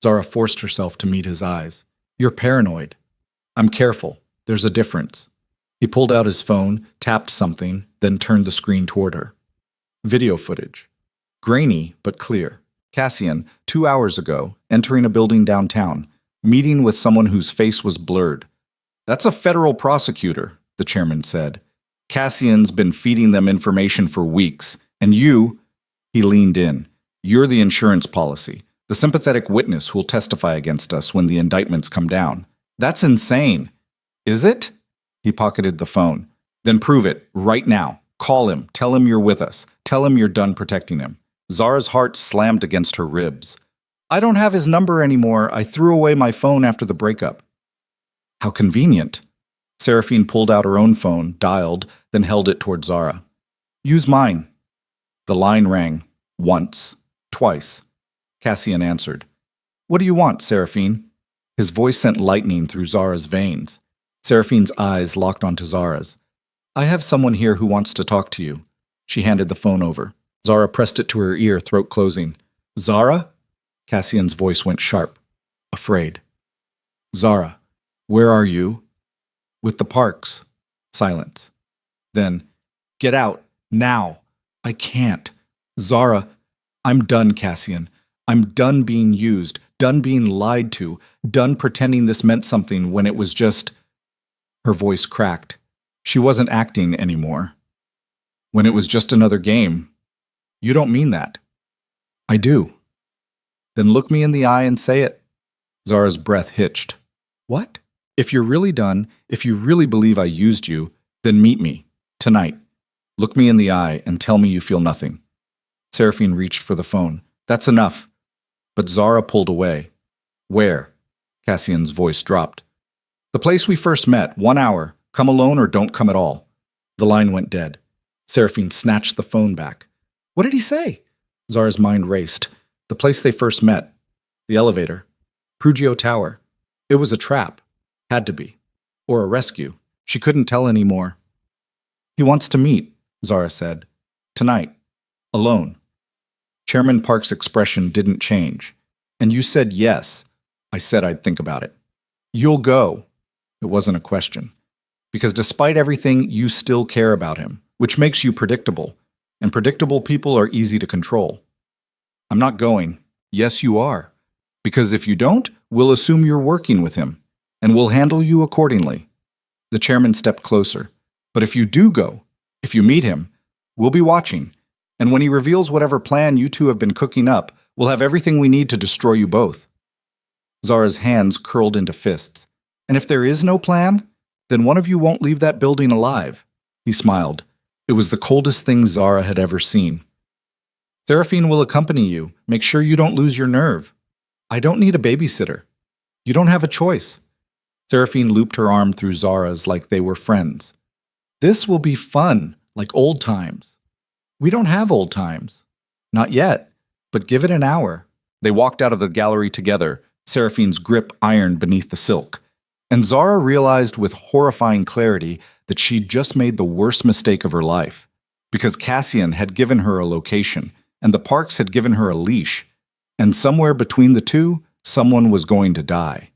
[SPEAKER 1] Zara forced herself to meet his eyes. You're paranoid. I'm careful. There's a difference. He pulled out his phone, tapped something, then turned the screen toward her. Video footage. Grainy, but clear. Cassian, 2 hours ago, entering a building downtown, meeting with someone whose face was blurred. That's a federal prosecutor, the chairman said. Cassian's been feeding them information for weeks, and you, he leaned in, you're the insurance policy. The sympathetic witness who'll testify against us when the indictments come down. That's insane. Is it? He pocketed the phone. Then prove it, right now. Call him, tell him you're with us. Tell him you're done protecting him. Zara's heart slammed against her ribs. I don't have his number anymore. I threw away my phone after the breakup. How convenient. Seraphine pulled out her own phone, dialed, then held it toward Zara. Use mine. The line rang. Once. Twice. Cassian answered. What do you want, Seraphine? His voice sent lightning through Zara's veins. Seraphine's eyes locked onto Zara's. I have someone here who wants to talk to you. She handed the phone over. Zara pressed it to her ear, throat closing. Zara? Cassian's voice went sharp. Afraid. Zara, where are you? With the Parks. Silence. Then, get out, now. I can't. Zara, I'm done, Cassian. I'm done being used, done being lied to, done pretending this meant something when it was just... Her voice cracked. She wasn't acting anymore. When it was just another game. You don't mean that. I do. Then look me in the eye and say it. Zara's breath hitched. What? If you're really done, if you really believe I used you, then meet me. Tonight. Look me in the eye and tell me you feel nothing. Seraphine reached for the phone. That's enough. But Zara pulled away. Where? Cassian's voice dropped. The place we first met, 1 hour. Come alone or don't come at all. The line went dead. Seraphine snatched the phone back. What did he say? Zara's mind raced. The place they first met. The elevator. Prugio Tower. It was a trap. Had to be. Or a rescue. She couldn't tell anymore. He wants to meet, Zara said. Tonight. Alone. Chairman Park's expression didn't change. And you said yes. I said I'd think about it. You'll go. It wasn't a question. Because despite everything, you still care about him, which makes you predictable. And predictable people are easy to control. I'm not going. Yes, you are. Because if you don't, we'll assume you're working with him, and we'll handle you accordingly. The chairman stepped closer. But if you do go, if you meet him, we'll be watching. And when he reveals whatever plan you two have been cooking up, we'll have everything we need to destroy you both. Zara's hands curled into fists. And if there is no plan, then one of you won't leave that building alive. He smiled. It was the coldest thing Zara had ever seen. Seraphine will accompany you. Make sure you don't lose your nerve. I don't need a babysitter. You don't have a choice. Seraphine looped her arm through Zara's like they were friends. This will be fun, like old times. We don't have old times. Not yet, but give it an hour. They walked out of the gallery together, Seraphine's grip ironed beneath the silk. And Zara realized with horrifying clarity that she'd just made the worst mistake of her life. Because Cassian had given her a location, and the Parks had given her a leash. And somewhere between the two, someone was going to die.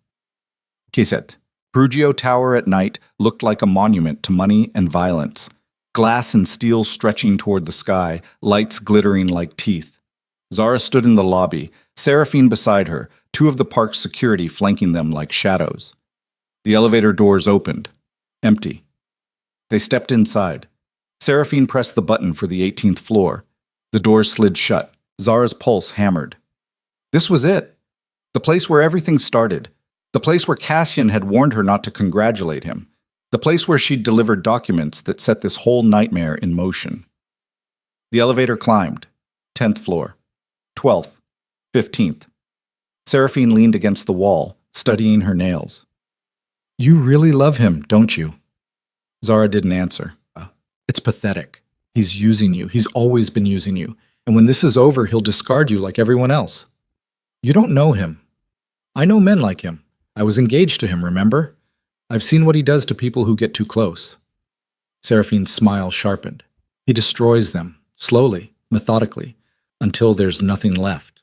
[SPEAKER 1] Kiset. Prugio Tower at night looked like a monument to money and violence. Glass and steel stretching toward the sky, lights glittering like teeth. Zara stood in the lobby, Seraphine beside her, two of the park's security flanking them like shadows. The elevator doors opened. Empty. They stepped inside. Seraphine pressed the button for the 18th floor. The doors slid shut. Zara's pulse hammered. This was it. The place where everything started. The place where Cassian had warned her not to congratulate him. The place where she'd delivered documents that set this whole nightmare in motion. The elevator climbed. 10th floor. 12th. 15th. Seraphine leaned against the wall, studying her nails. You really love him, don't you? Zara didn't answer. It's pathetic. He's using you. He's always been using you. And when this is over, he'll discard you like everyone else. You don't know him. I know men like him. I was engaged to him, remember? I've seen what he does to people who get too close. Seraphine's smile sharpened. He destroys them, slowly, methodically, until there's nothing left.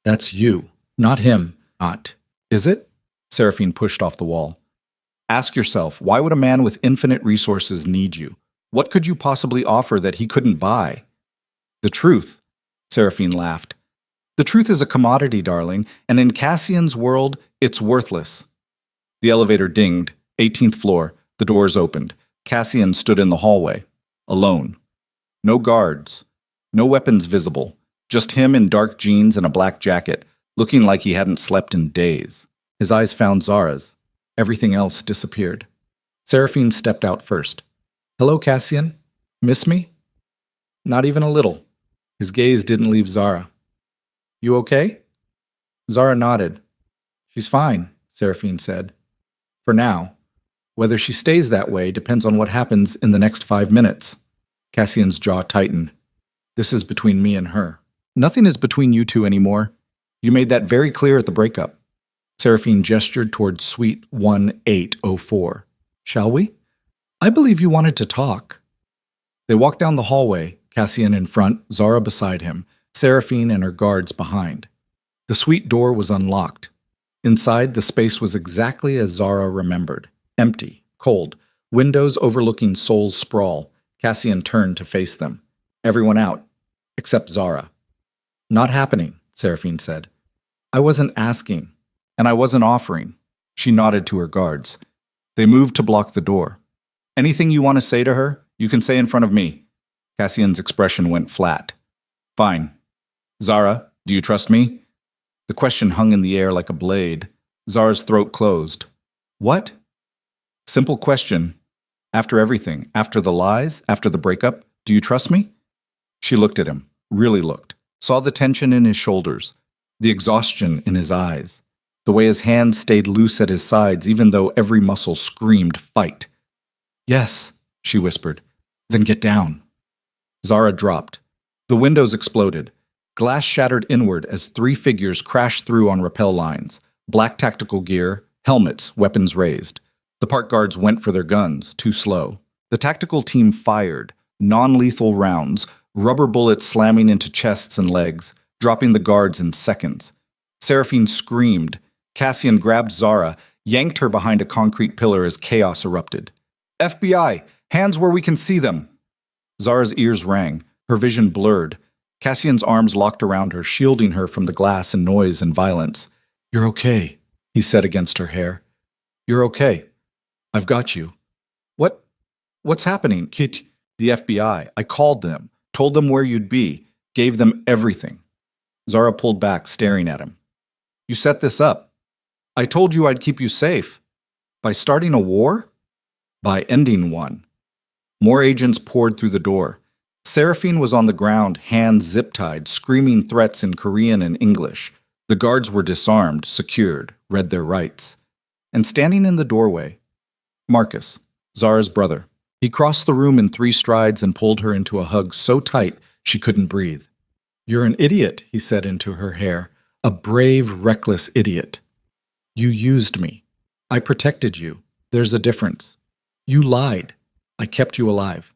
[SPEAKER 1] That's you, not him, not. Is it? Seraphine pushed off the wall. Ask yourself, why would a man with infinite resources need you? What could you possibly offer that he couldn't buy? The truth, Seraphine laughed. The truth is a commodity, darling, and in Cassian's world, it's worthless. The elevator dinged. 18th floor. The doors opened. Cassian stood in the hallway, alone. No guards. No weapons visible. Just him in dark jeans and a black jacket, looking like he hadn't slept in days. His eyes found Zara's. Everything else disappeared. Seraphine stepped out first. Hello, Cassian. Miss me? Not even a little. His gaze didn't leave Zara. You okay? Zara nodded. She's fine, Seraphine said. For now. Whether she stays that way depends on what happens in the next 5 minutes. Cassian's jaw tightened. This is between me and her. Nothing is between you two anymore. You made that very clear at the breakup. Seraphine gestured toward Suite 1804. Shall we? I believe you wanted to talk. They walked down the hallway, Cassian in front, Zara beside him, Seraphine and her guards behind. The suite door was unlocked. Inside, the space was exactly as Zara remembered. Empty, cold, windows overlooking Soul's sprawl. Cassian turned to face them. Everyone out, except Zara. Not happening, Seraphine said. I wasn't asking, and I wasn't offering. She nodded to her guards. They moved to block the door. Anything you want to say to her, you can say in front of me. Cassian's expression went flat. Fine. Zara, do you trust me? The question hung in the air like a blade. Zara's throat closed. What? Simple question. After everything, after the lies, after the breakup, do you trust me? She looked at him, really looked, saw the tension in his shoulders, the exhaustion in his eyes, the way his hands stayed loose at his sides even though every muscle screamed fight. Yes, she whispered. Then get down. Zara dropped. The windows exploded. Glass shattered inward as three figures crashed through on rappel lines, black tactical gear, helmets, weapons raised. The park guards went for their guns, too slow. The tactical team fired, non-lethal rounds, rubber bullets slamming into chests and legs, dropping the guards in seconds. Seraphine screamed. Cassian grabbed Zara, yanked her behind a concrete pillar as chaos erupted. FBI, hands where we can see them. Zara's ears rang, her vision blurred. Cassian's arms locked around her, shielding her from the glass and noise and violence. You're okay, he said against her hair. You're okay. I've got you. What's happening? Kit, the FBI. I called them, told them where you'd be, gave them everything. Zara pulled back, staring at him. You set this up. I told you I'd keep you safe. By starting a war? By ending one. More agents poured through the door. Seraphine was on the ground, hands zip-tied, screaming threats in Korean and English. The guards were disarmed, secured, read their rights. And standing in the doorway, Marcus, Zara's brother. He crossed the room in 3 strides and pulled her into a hug so tight she couldn't breathe. You're an idiot, he said into her hair. A brave, reckless idiot. You used me. I protected you. There's a difference. You lied. I kept you alive.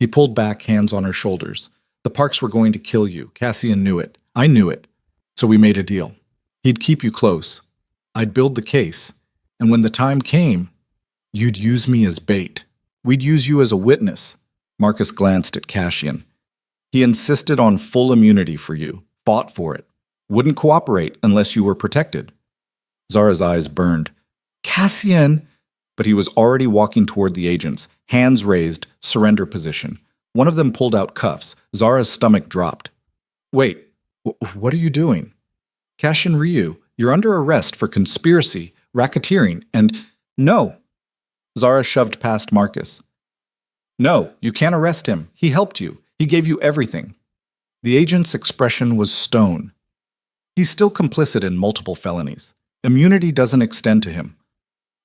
[SPEAKER 1] He pulled back, hands on her shoulders. The Parks were going to kill you. Cassian knew it. I knew it. So we made a deal. He'd keep you close. I'd build the case. And when the time came, you'd use me as bait. We'd use you as a witness. Marcus glanced at Cassian. He insisted on full immunity for you, fought for it. Wouldn't cooperate unless you were protected. Zara's eyes burned. Cassian! But he was already walking toward the agents, hands raised, surrender position. One of them pulled out cuffs. Zara's stomach dropped. Wait, what are you doing? Cassian Ryu, you're under arrest for conspiracy, racketeering, and... No. Zara shoved past Marcus. No, you can't arrest him. He helped you. He gave you everything. The agent's expression was stone. He's still complicit in multiple felonies. Immunity doesn't extend to him.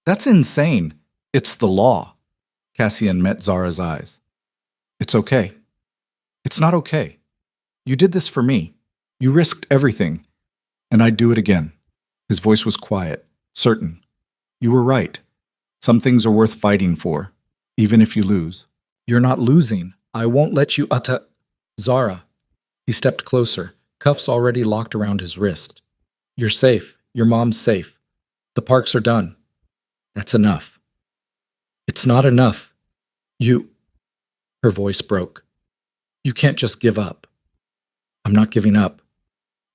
[SPEAKER 1] That's insane. It's the law. Cassian met Zara's eyes. It's okay. It's not okay. You did this for me. You risked everything. And I'd do it again. His voice was quiet, certain. You were right. Some things are worth fighting for, even if you lose. You're not losing. I won't let you Zara. He stepped closer, cuffs already locked around his wrist. You're safe. Your mom's safe. The Parks are done. That's enough. It's not enough. Her voice broke. You can't just give up. I'm not giving up.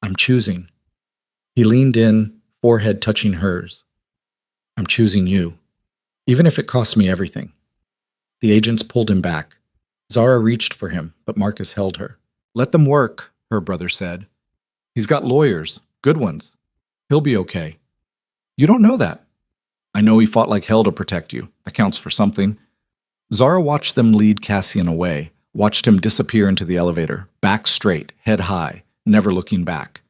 [SPEAKER 1] I'm choosing. He leaned in, forehead touching hers. I'm choosing you, even if it costs me everything. The agents pulled him back. Zara reached for him, but Marcus held her. Let them work, her brother said. He's got lawyers, good ones. He'll be okay. You don't know that. I know he fought like hell to protect you. That counts for something. Zara watched them lead Cassian away, watched him disappear into the elevator, back straight, head high, never looking back.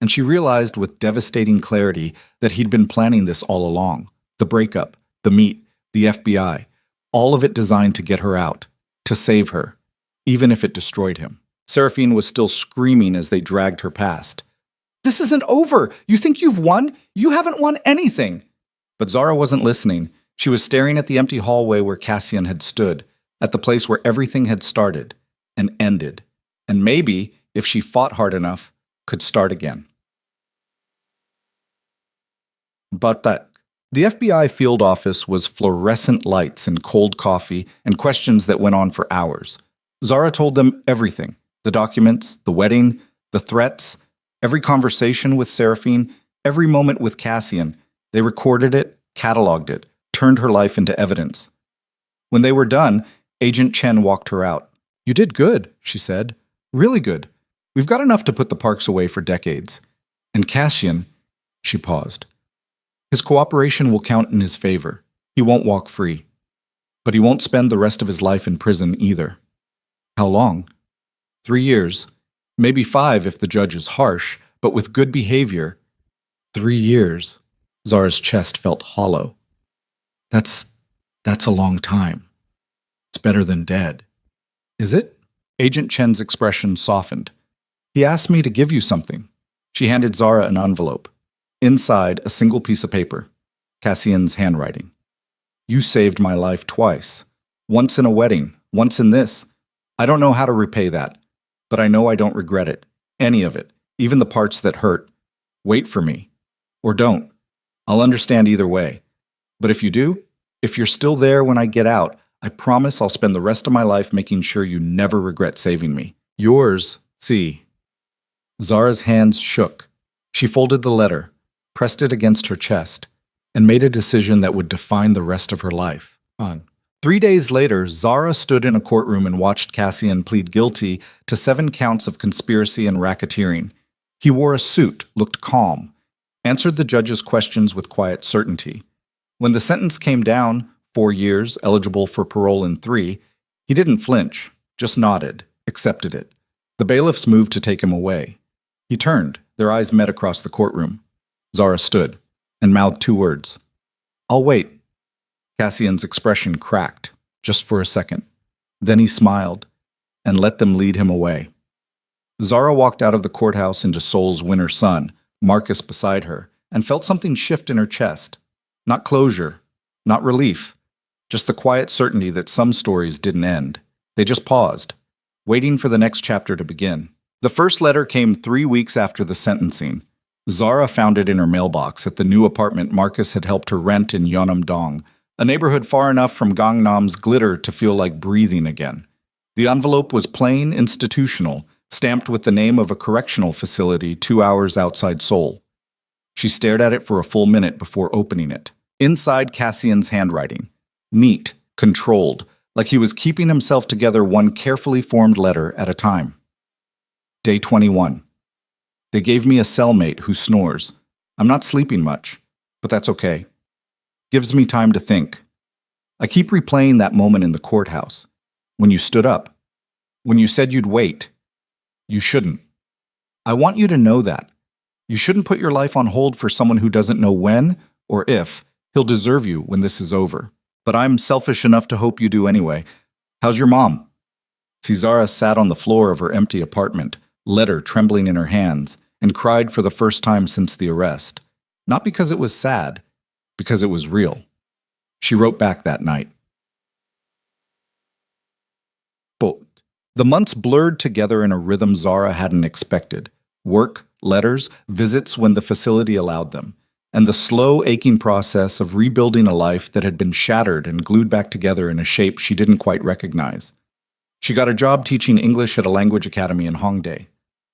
[SPEAKER 1] And she realized with devastating clarity that he'd been planning this all along. The breakup, the meet, the FBI, all of it designed to get her out, to save her, even if it destroyed him. Seraphine was still screaming as they dragged her past. This isn't over! You think you've won? You haven't won anything! But Zara wasn't listening. She was staring at the empty hallway where Cassian had stood, at the place where everything had started and ended, and maybe, if she fought hard enough, could start again. But the FBI field office was fluorescent lights and cold coffee and questions that went on for hours. Zara told them everything. The documents, the wedding, the threats, every conversation with Seraphine, every moment with Cassian. They recorded it, cataloged it, turned her life into evidence. When they were done, Agent Chen walked her out. You did good, she said. Really good. We've got enough to put the Parks away for decades. And Cassian, she paused. His cooperation will count in his favor. He won't walk free. But he won't spend the rest of his life in prison either. How long? 3 years. Maybe 5 if the judge is harsh, but with good behavior. 3 years. Zara's chest felt hollow. That's a long time. It's better than dead. Is it? Agent Chen's expression softened. He asked me to give you something. She handed Zara an envelope. Inside, a single piece of paper. Cassian's handwriting. You saved my life twice. Once in a wedding, once in this. I don't know how to repay that, but I know I don't regret it. Any of it, even the parts that hurt. Wait for me. Or don't. I'll understand either way. But if you do, if you're still there when I get out, I promise I'll spend the rest of my life making sure you never regret saving me. Yours, C. Zara's hands shook. She folded the letter, pressed it against her chest, and made a decision that would define the rest of her life. 3 days later, Zara stood in a courtroom and watched Cassian plead guilty to 7 counts of conspiracy and racketeering. He wore a suit, looked calm, answered the judge's questions with quiet certainty. When the sentence came down, 4 years, eligible for parole in 3, he didn't flinch, just nodded, accepted it. The bailiffs moved to take him away. He turned, their eyes met across the courtroom. Zara stood, and mouthed 2 words. I'll wait. Cassian's expression cracked, just for a second. Then he smiled, and let them lead him away. Zara walked out of the courthouse into Seoul's winter sun, Marcus beside her, and felt something shift in her chest. Not closure, not relief, just the quiet certainty that some stories didn't end. They just paused, waiting for the next chapter to begin. The first letter came 3 weeks after the sentencing. Zara found it in her mailbox at the new apartment Marcus had helped her rent in Yeonam-dong, a neighborhood far enough from Gangnam's glitter to feel like breathing again. The envelope was plain, institutional, stamped with the name of a correctional facility 2 hours outside Seoul. She stared at it for a full minute before opening it. Inside, Cassian's handwriting. Neat, controlled, like he was keeping himself together one carefully formed letter at a time. Day 21. They gave me a cellmate who snores. I'm not sleeping much, but that's okay. Gives me time to think. I keep replaying that moment in the courthouse. When you stood up. When you said you'd wait. You shouldn't. I want you to know that. You shouldn't put your life on hold for someone who doesn't know when, or if, he'll deserve you when this is over. But I'm selfish enough to hope you do anyway. How's your mom? Zara sat on the floor of her empty apartment, letter trembling in her hands, and cried for the first time since the arrest. Not because it was sad, because it was real. She wrote back that night. But the months blurred together in a rhythm Zara hadn't expected. Work, letters, visits when the facility allowed them, and the slow, aching process of rebuilding a life that had been shattered and glued back together in a shape she didn't quite recognize. She got a job teaching English at a language academy in Hongdae.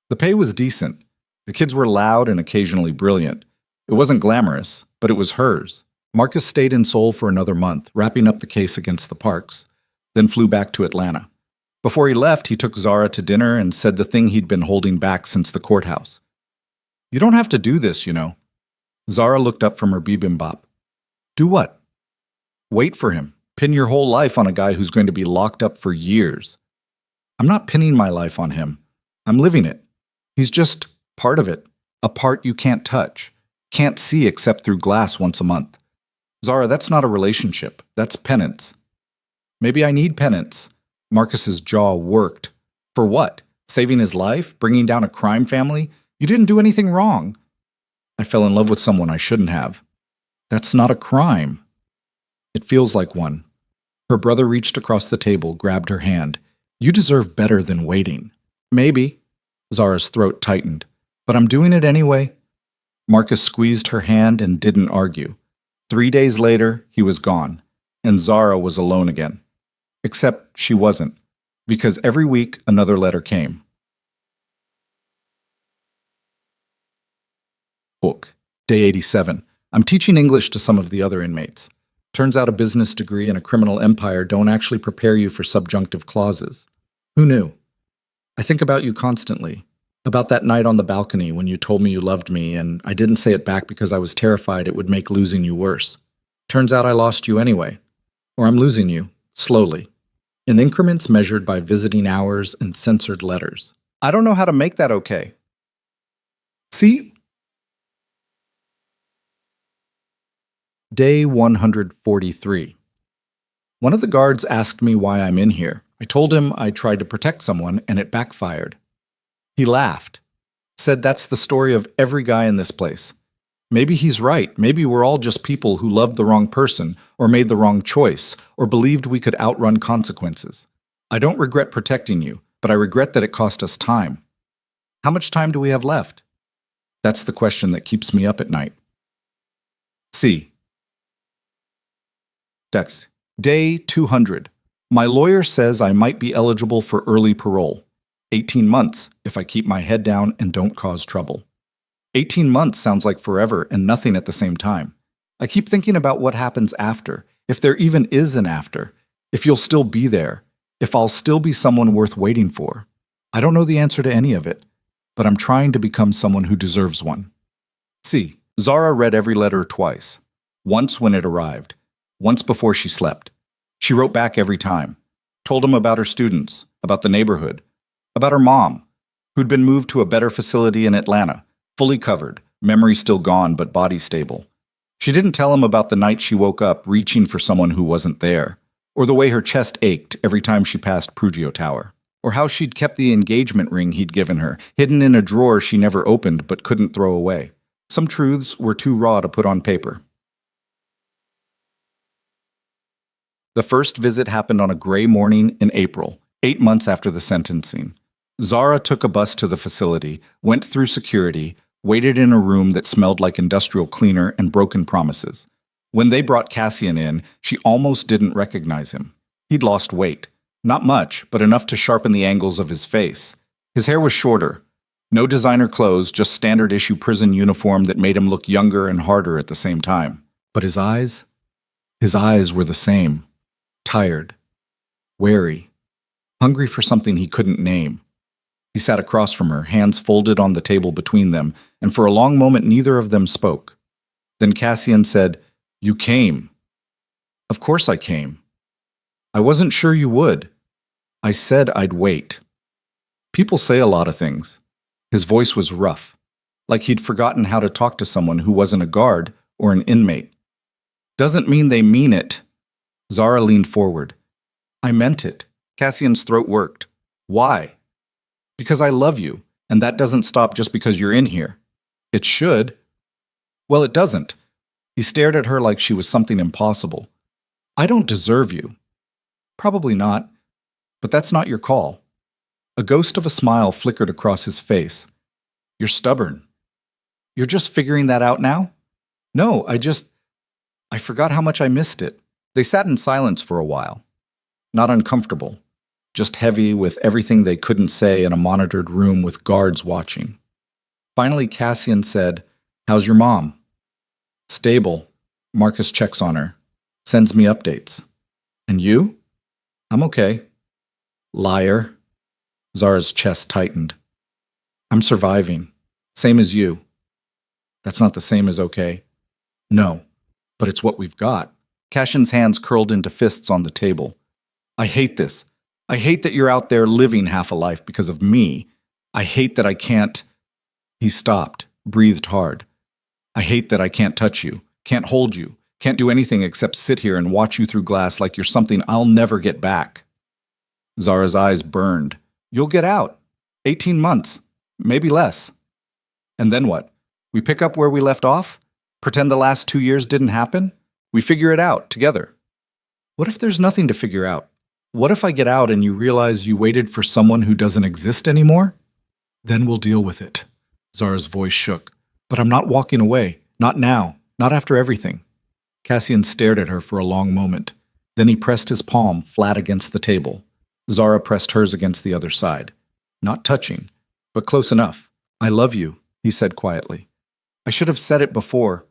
[SPEAKER 1] The pay was decent. The kids were loud and occasionally brilliant. It wasn't glamorous, but it was hers. Marcus stayed in Seoul for another month, wrapping up the case against the Parks, then flew back to Atlanta. Before he left, he took Zara to dinner and said the thing he'd been holding back since the courthouse. You don't have to do this, you know. Zara looked up from her bibimbap. Do what? Wait for him. Pin your whole life on a guy who's going to be locked up for years. I'm not pinning my life on him. I'm living it. He's just part of it. A part you can't touch. Can't see except through glass once a month. Zara, that's not a relationship. That's penance. Maybe I need penance. Marcus's jaw worked. For what? Saving his life? Bringing down a crime family? You didn't do anything wrong. I fell in love with someone I shouldn't have. That's not a crime. It feels like one. Her brother reached across the table, grabbed her hand. You deserve better than waiting. Maybe. Zara's throat tightened. But I'm doing it anyway. Marcus squeezed her hand and didn't argue. 3 days later, he was gone, and Zara was alone again. Except she wasn't, because every week another letter came. Book. Day 87. I'm teaching English to some of the other inmates. Turns out a business degree and a criminal empire don't actually prepare you for subjunctive clauses. Who knew? I think about you constantly.
[SPEAKER 2] About that night on the balcony when you told me you loved me, and I didn't say it back because I was terrified it would make losing you worse. Turns out I lost you anyway. Or I'm losing you, slowly, in increments measured by visiting hours and censored letters.
[SPEAKER 1] I don't know how to make that okay. See?
[SPEAKER 2] Day 143. One of the guards asked me why I'm in here. I told him I tried to protect someone and it backfired. He laughed, said that's the story of every guy in this place. Maybe he's right. Maybe we're all just people who loved the wrong person, or made the wrong choice, or believed we could outrun consequences. I don't regret protecting you, but I regret that it cost us time. How much time do we have left? That's the question that keeps me up at night.
[SPEAKER 1] C. That's day 200. My lawyer says I might be eligible for early parole. 18 months if I keep my head down and don't cause trouble. 18 months sounds like forever and nothing at the same time. I keep thinking about what happens after, if there even is an after, if you'll still be there, if I'll still be someone worth waiting for. I don't know the answer to any of it, but I'm trying to become someone who deserves one. C. Zara read every letter twice. Once when it arrived, once before she slept. She wrote back every time, told him about her students, about the neighborhood, about her mom, who'd been moved to a better facility in Atlanta, fully covered, memory still gone but body stable. She didn't tell him about the night she woke up reaching for someone who wasn't there, or the way her chest ached every time she passed Prugio Tower, or how she'd kept the engagement ring he'd given her, hidden in a drawer she never opened but couldn't throw away. Some truths were too raw to put on paper. The first visit happened on a gray morning in April, 8 months after the sentencing. Zara took a bus to the facility, went through security, waited in a room that smelled like industrial cleaner and broken promises. When they brought Cassian in, she almost didn't recognize him. He'd lost weight. Not much, but enough to sharpen the angles of his face. His hair was shorter. No designer clothes, just standard-issue prison uniform that made him look younger and harder at the same time.
[SPEAKER 2] But his eyes were the same. Tired, wary, hungry for something he couldn't name. He sat across from her, hands folded on the table between them, and for a long moment neither of them spoke. Then Cassian said, "You came." "Of course I came." "I wasn't sure you would." "I said I'd wait." People say a lot of things. His voice was rough, like he'd forgotten how to talk to someone who wasn't a guard or an inmate. "Doesn't mean they mean it." Zara leaned forward. "I meant it." Cassian's throat worked. "Why?" "Because I love you, and that doesn't stop just because you're in here." "It should." "Well, it doesn't." He stared at her like she was something impossible. "I don't deserve you." "Probably not, but that's not your call." A ghost of a smile flickered across his face. "You're stubborn." "You're just figuring that out now?" "No, I forgot how much I missed it." They sat in silence for a while. Not uncomfortable, just heavy with everything they couldn't say in a monitored room with guards watching. Finally, Cassian said, "How's your mom?" "Stable. Marcus checks on her. Sends me updates." "And you?" "I'm okay." "Liar." Zara's chest tightened. "I'm surviving. Same as you." "That's not the same as okay." "No, but it's what we've got." Cassian's hands curled into fists on the table. "I hate this. I hate that you're out there living half a life because of me. I hate that I can't—" He stopped, breathed hard. "I hate that I can't touch you, can't hold you, can't do anything except sit here and watch you through glass like you're something I'll never get back." Zara's eyes burned. "You'll get out. 18 months. Maybe less." "And then what? We pick up where we left off? Pretend the last 2 years didn't happen? We figure it out, together." "What if there's nothing to figure out? What if I get out and you realize you waited for someone who doesn't exist anymore?" "Then we'll deal with it." Zara's voice shook. "But I'm not walking away. Not now. Not after everything." Cassian stared at her for a long moment. Then he pressed his palm flat against the table. Zara pressed hers against the other side. Not touching, but close enough. "I love you," he said quietly. "I should have said it before.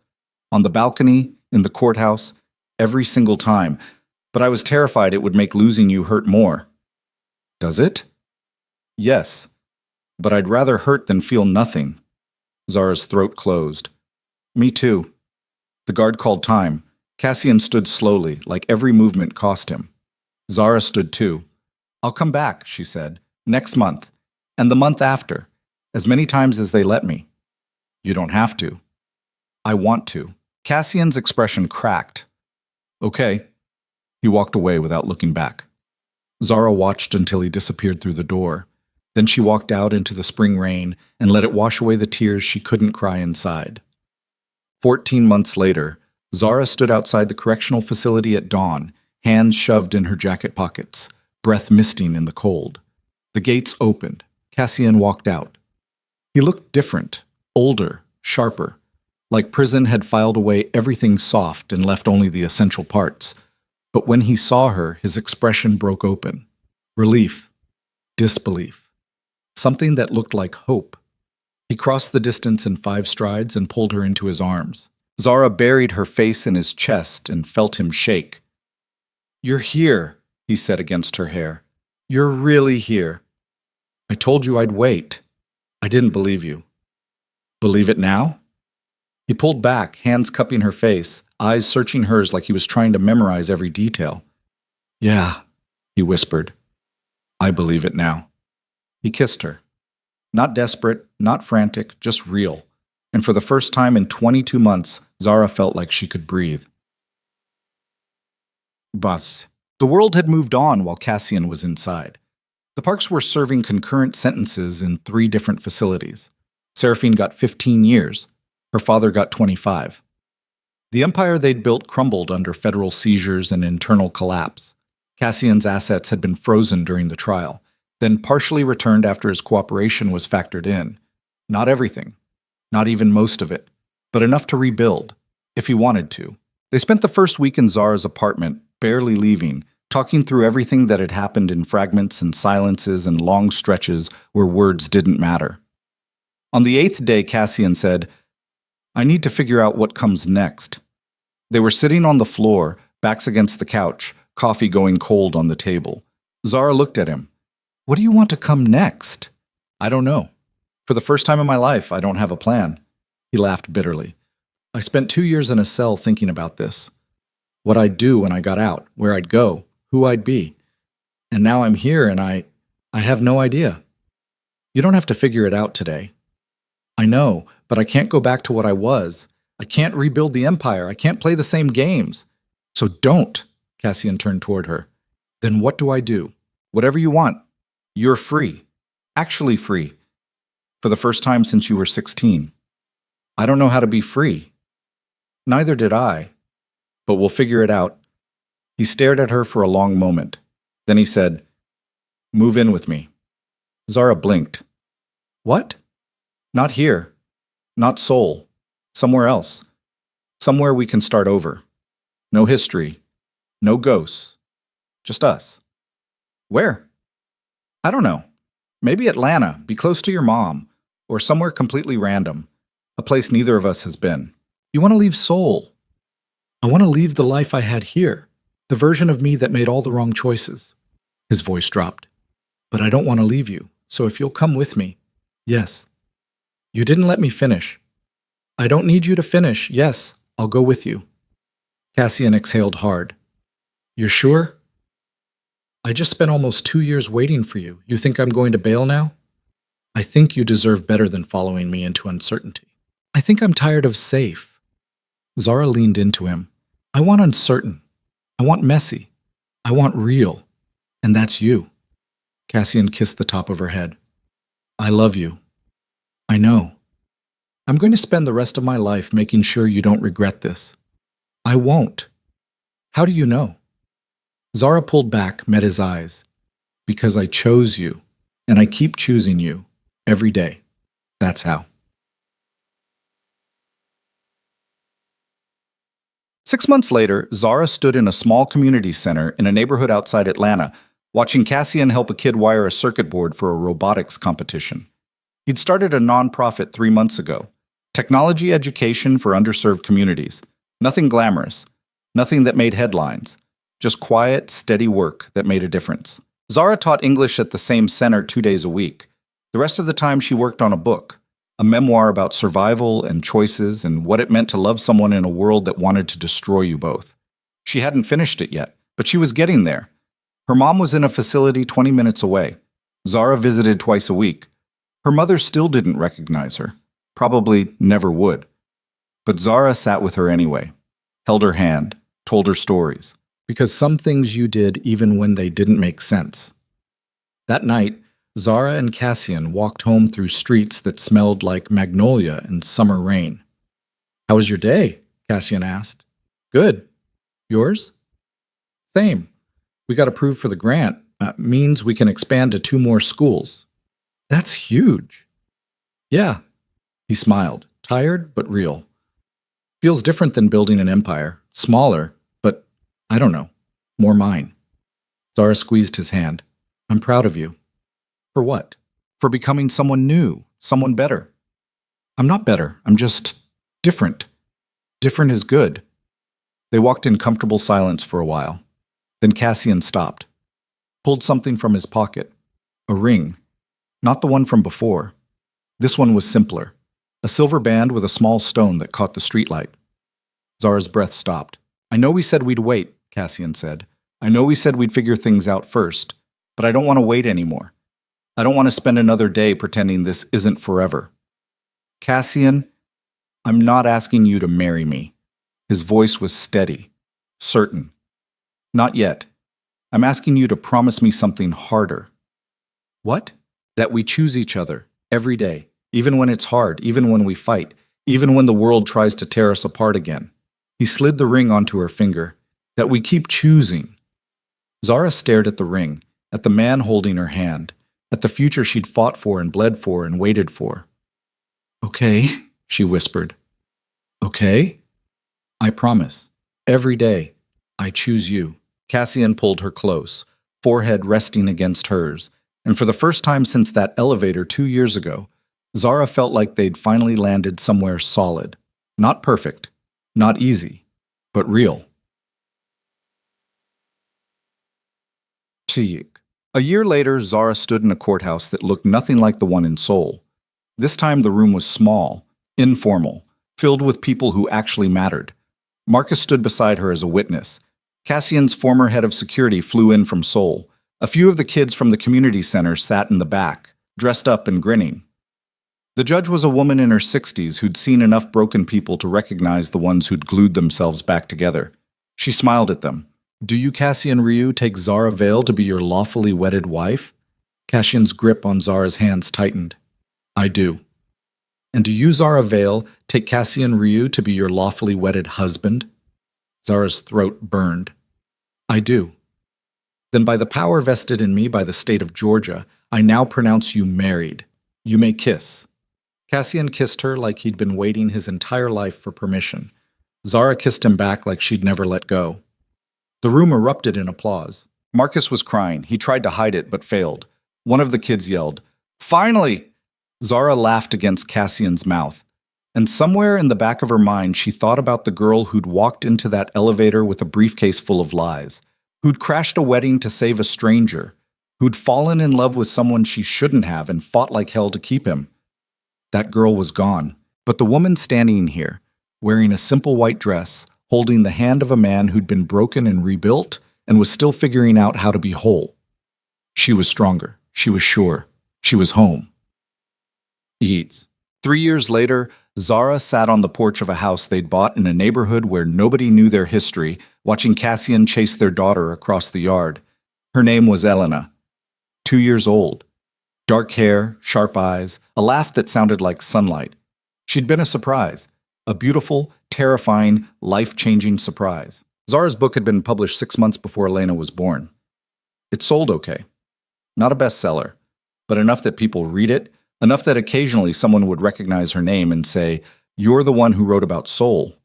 [SPEAKER 2] On the balcony, in the courthouse, every single time. But I was terrified it would make losing you hurt more." "Does it?" "Yes."
[SPEAKER 1] But I'd rather hurt than feel nothing. Zara's throat closed. Me too. The guard called time. Cassian stood slowly, like every movement cost him. Zara stood too. I'll come back, she said, next month, and the month after, as many times as they let me. You don't have to. I want to. Cassian's expression cracked. Okay. He walked away without looking back. Zara watched until he disappeared through the door. Then she walked out into the spring rain and let it wash away the tears she couldn't cry inside. 14 months later, Zara stood outside the correctional facility at dawn, hands shoved in her jacket pockets, breath misting in the cold. The gates opened. Cassian walked out. He looked different, older, sharper, like prison had filed away everything soft and left only the essential parts. But when he saw her, his expression broke open. Relief, disbelief, something that looked like hope. He crossed the distance in 5 strides and pulled her into his arms. Zara buried her face in his chest and felt him shake. You're here, he said against her hair. You're really here. I told you I'd wait. I didn't believe you. Believe it now? He pulled back, hands cupping her face, eyes searching hers like he was trying to memorize every detail. Yeah, he whispered. I believe it now. He kissed her. Not desperate, not frantic, just real. And for the first time in 22 months, Zara felt like she could breathe. Bus. The world had moved on while Cassian was inside. The Parks were serving concurrent sentences in 3 different facilities. Seraphine got 15 years. Her father got 25. The empire they'd built crumbled under federal seizures and internal collapse. Cassian's assets had been frozen during the trial, then partially returned after his cooperation was factored in. Not everything, not even most of it, but enough to rebuild, if he wanted to. They spent the first week in Zara's apartment, barely leaving, talking through everything that had happened in fragments and silences and long stretches where words didn't matter. On the 8th day, Cassian said, I need to figure out what comes next. They were sitting on the floor, backs against the couch, coffee going cold on the table. Zara looked at him. What do you want to come next? I don't know. For the first time in my life, I don't have a plan. He laughed bitterly. I spent 2 years in a cell thinking about this. What I'd do when I got out, where I'd go, who I'd be. And now I'm here and I have no idea. You don't have to figure it out today. I know, but I can't go back to what I was. I can't rebuild the empire. I can't play the same games. So don't, Cassian turned toward her. Then what do I do? Whatever you want. You're free. Actually free. For the first time since you were 16. I don't know how to be free. Neither did I. But we'll figure it out. He stared at her for a long moment. Then he said, Move in with me. Zara blinked. What? Not here. Not Seoul. Somewhere else. Somewhere we can start over. No history. No ghosts. Just us. Where? I don't know. Maybe Atlanta. Be close to your mom. Or somewhere completely random. A place neither of us has been. You want to leave Seoul. I want to leave the life I had here. The version of me that made all the wrong choices. His voice dropped. But I don't want to leave you. So if you'll come with me. Yes. You didn't let me finish. I don't need you to finish. Yes, I'll go with you. Cassian exhaled hard. You're sure? I just spent almost 2 years waiting for you. You think I'm going to bail now? I think you deserve better than following me into uncertainty. I think I'm tired of safe. Zara leaned into him. I want uncertain. I want messy. I want real. And that's you. Cassian kissed the top of her head. I love you. I know. I'm going to spend the rest of my life making sure you don't regret this. I won't. How do you know? Zara pulled back, met his eyes. Because I chose you, and I keep choosing you every day. That's how. 6 months later, Zara stood in a small community center in a neighborhood outside Atlanta, watching Cassian help a kid wire a circuit board for a robotics competition. He'd started a nonprofit 3 months ago. Technology education for underserved communities. Nothing glamorous. Nothing that made headlines. Just quiet, steady work that made a difference. Zara taught English at the same center 2 days a week. The rest of the time, she worked on a book, a memoir about survival and choices and what it meant to love someone in a world that wanted to destroy you both. She hadn't finished it yet, but she was getting there. Her mom was in a facility 20 minutes away. Zara visited twice a week. Her mother still didn't recognize her, probably never would. But Zara sat with her anyway, held her hand, told her stories.
[SPEAKER 2] Because some things you did even when they didn't make sense. That night, Zara and Cassian walked home through streets that smelled like magnolia and summer rain. "How was your day?" Cassian asked. "Good. Yours?" "Same. We got approved for the grant. Means we can expand to 2 more schools." "That's huge." "Yeah." He smiled, tired but real. "Feels different than building an empire. Smaller, but I don't know. More mine." Zara squeezed his hand. "I'm proud of you." "For what?"
[SPEAKER 1] For becoming someone new, someone better.
[SPEAKER 2] "I'm not better. I'm just different."
[SPEAKER 1] Different is good. They walked in comfortable silence for a while. Then Cassian stopped, pulled something from his pocket. A ring. Not the one from before. This one was simpler. A silver band with a small stone that caught the streetlight. Zara's breath stopped. "I know we said we'd wait," Cassian said. "I know we said we'd figure things out first, but I don't want to wait anymore. I don't want to spend another day pretending this isn't forever. Cassian, I'm not asking you to marry me." His voice was steady, certain. "Not yet. I'm asking you to promise me something harder." "What?" "That we choose each other, every day, even when it's hard, even when we fight, even when the world tries to tear us apart again." He slid the ring onto her finger. "That we keep choosing." Zara stared at the ring, at the man holding her hand, at the future she'd fought for and bled for and waited for. "Okay," she whispered. "Okay? I promise. Every day, I choose you." Cassian pulled her close, forehead resting against hers, and for the first time since that elevator 2 years ago, Zara felt like they'd finally landed somewhere solid. Not perfect, not easy, but real. Chiyik. A year later, Zara stood in a courthouse that looked nothing like the one in Seoul. This time the room was small, informal, filled with people who actually mattered. Marcus stood beside her as a witness. Cassian's former head of security flew in from Seoul. A few of the kids from the community center sat in the back, dressed up and grinning. The judge was a woman in her 60s who'd seen enough broken people to recognize the ones who'd glued themselves back together. She smiled at them. "Do you, Cassian Ryu, take Zara Vale to be your lawfully wedded wife?" Cassian's grip on Zara's hands tightened. "I do." "And do you, Zara Vale, take Cassian Ryu to be your lawfully wedded husband?" Zara's throat burned. "I do." "Then by the power vested in me by the state of Georgia, I now pronounce you married. You may kiss." Cassian kissed her like he'd been waiting his entire life for permission. Zara kissed him back like she'd never let go. The room erupted in applause. Marcus was crying. He tried to hide it, but failed. One of the kids yelled, "Finally!" Zara laughed against Cassian's mouth. And somewhere in the back of her mind, she thought about the girl who'd walked into that elevator with a briefcase full of lies, who'd crashed a wedding to save a stranger, who'd fallen in love with someone she shouldn't have and fought like hell to keep him. That girl was gone. But the woman standing here, wearing a simple white dress, holding the hand of a man who'd been broken and rebuilt and was still figuring out how to be whole. She was stronger. She was sure. She was home. Eats. 3 years later, Zara sat on the porch of a house they'd bought in a neighborhood where nobody knew their history, watching Cassian chase their daughter across the yard. Her name was Elena. 2 years old. Dark hair, sharp eyes, a laugh that sounded like sunlight. She'd been a surprise. A beautiful, terrifying, life-changing surprise. Zara's book had been published 6 months before Elena was born. It sold okay. Not a bestseller, but enough that people read it, enough that occasionally someone would recognize her name and say, "You're the one who wrote about Seoul."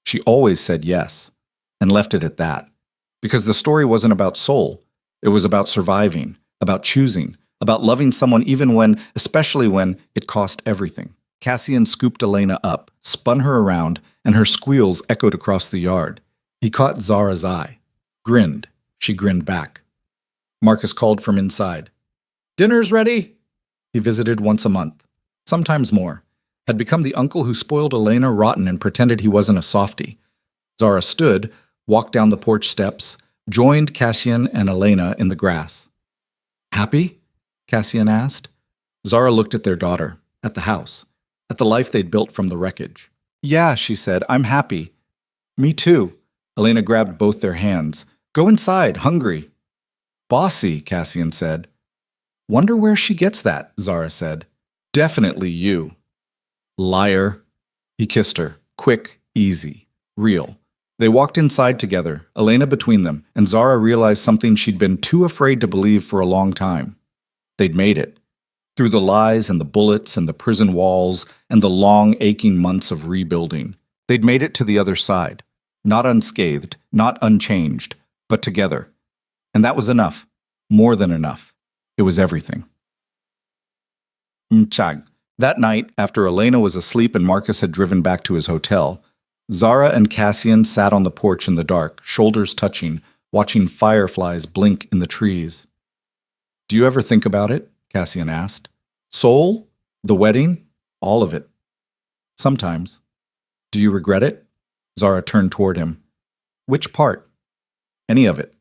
[SPEAKER 1] She always said yes, and left it at that. Because the story wasn't about Seoul. It was about surviving, about choosing, about loving someone even when, especially when, it cost everything. Cassian scooped Elena up, spun her around, and her squeals echoed across the yard. He caught Zara's eye. Grinned. She grinned back. Marcus called from inside. "Dinner's ready?"
[SPEAKER 2] He visited once a month, sometimes more, had become the uncle who spoiled Elena rotten and pretended he wasn't a softie. Zara stood, walked down the porch steps, joined Cassian and Elena in the grass. Happy? Cassian asked. Zara looked at their daughter, at the house, at the life they'd built from the wreckage. Yeah, she said, I'm happy. Me too. Elena grabbed both their hands. Go inside, hungry. Bossy, Cassian said. Wonder where she gets that, Zara said. Definitely you. Liar. He kissed her, quick, easy, real. They walked inside together, Elena between them, and Zara realized something she'd been too afraid to believe for a long time. They'd made it. Through the lies and the bullets and the prison walls and the long, aching months of rebuilding. They'd made it to the other side. Not unscathed, not unchanged, but together. And that was enough. More than enough. It was everything. Mchag. That night, after Elena was asleep and Marcus had driven back to his hotel, Zara and Cassian sat on the porch in the dark, shoulders touching, watching fireflies blink in the trees. Do you ever think about it? Cassian asked. Soul? The wedding? All of it. Sometimes. Do you regret it? Zara turned toward him. Which part? Any of it.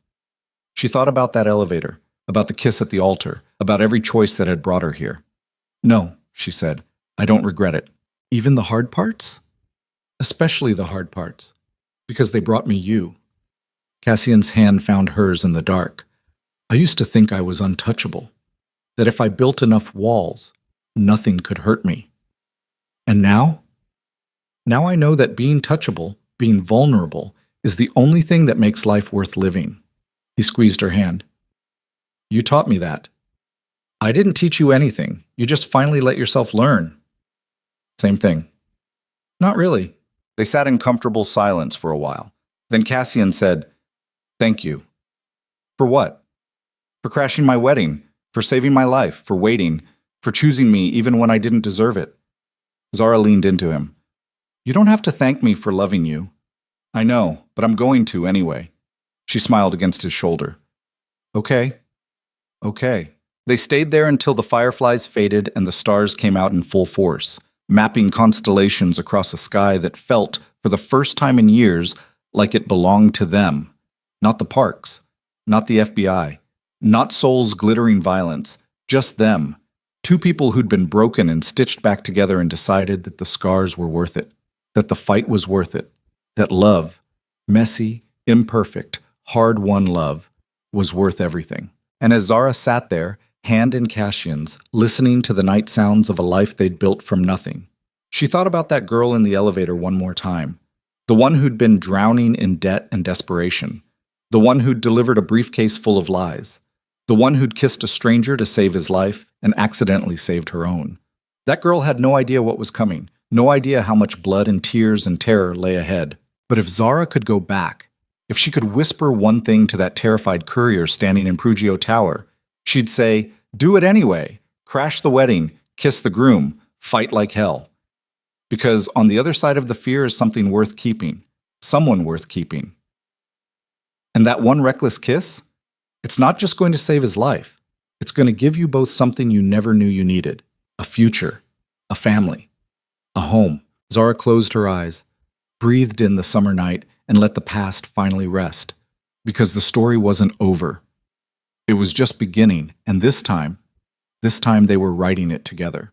[SPEAKER 2] She thought about that elevator, about the kiss at the altar, about every choice that had brought her here. No, she said. I don't regret it. Even the hard parts? Especially the hard parts. Because they brought me you. Cassian's hand found hers in the dark. I used to think I was untouchable. That if I built enough walls, nothing could hurt me. And now? Now I know that being touchable, being vulnerable, is the only thing that makes life worth living. He squeezed her hand. You taught me that. I didn't teach you anything. You just finally let yourself learn. Same thing. Not really. They sat in comfortable silence for a while. Then Cassian said, Thank you. For what? For crashing my wedding, for saving my life, for waiting, for choosing me even when I didn't deserve it. Zara leaned into him. You don't have to thank me for loving you. I know, but I'm going to anyway. She smiled against his shoulder. Okay. Okay. They stayed there until the fireflies faded and the stars came out in full force, mapping constellations across a sky that felt, for the first time in years, like it belonged to them. Not the parks, not the FBI, not Soul's glittering violence, just them. Two people who'd been broken and stitched back together and decided that the scars were worth it, that the fight was worth it, that love, messy, imperfect, hard-won love, was worth everything. And as Zara sat there, hand in Cassian's, listening to the night sounds of a life they'd built from nothing, she thought about that girl in the elevator one more time. The one who'd been drowning in debt and desperation. The one who'd delivered a briefcase full of lies. The one who'd kissed a stranger to save his life and accidentally saved her own. That girl had no idea what was coming, no idea how much blood and tears and terror lay ahead. But if Zara could go back, if she could whisper one thing to that terrified courier standing in Prugio Tower, she'd say, do it anyway, crash the wedding, kiss the groom, fight like hell. Because on the other side of the fear is something worth keeping, someone worth keeping. And that one reckless kiss? It's not just going to save his life. It's going to give you both something you never knew you needed. A future, a family, a home. Zara closed her eyes, breathed in the summer night, and let the past finally rest. Because the story wasn't over. It was just beginning, and this time they were writing it together.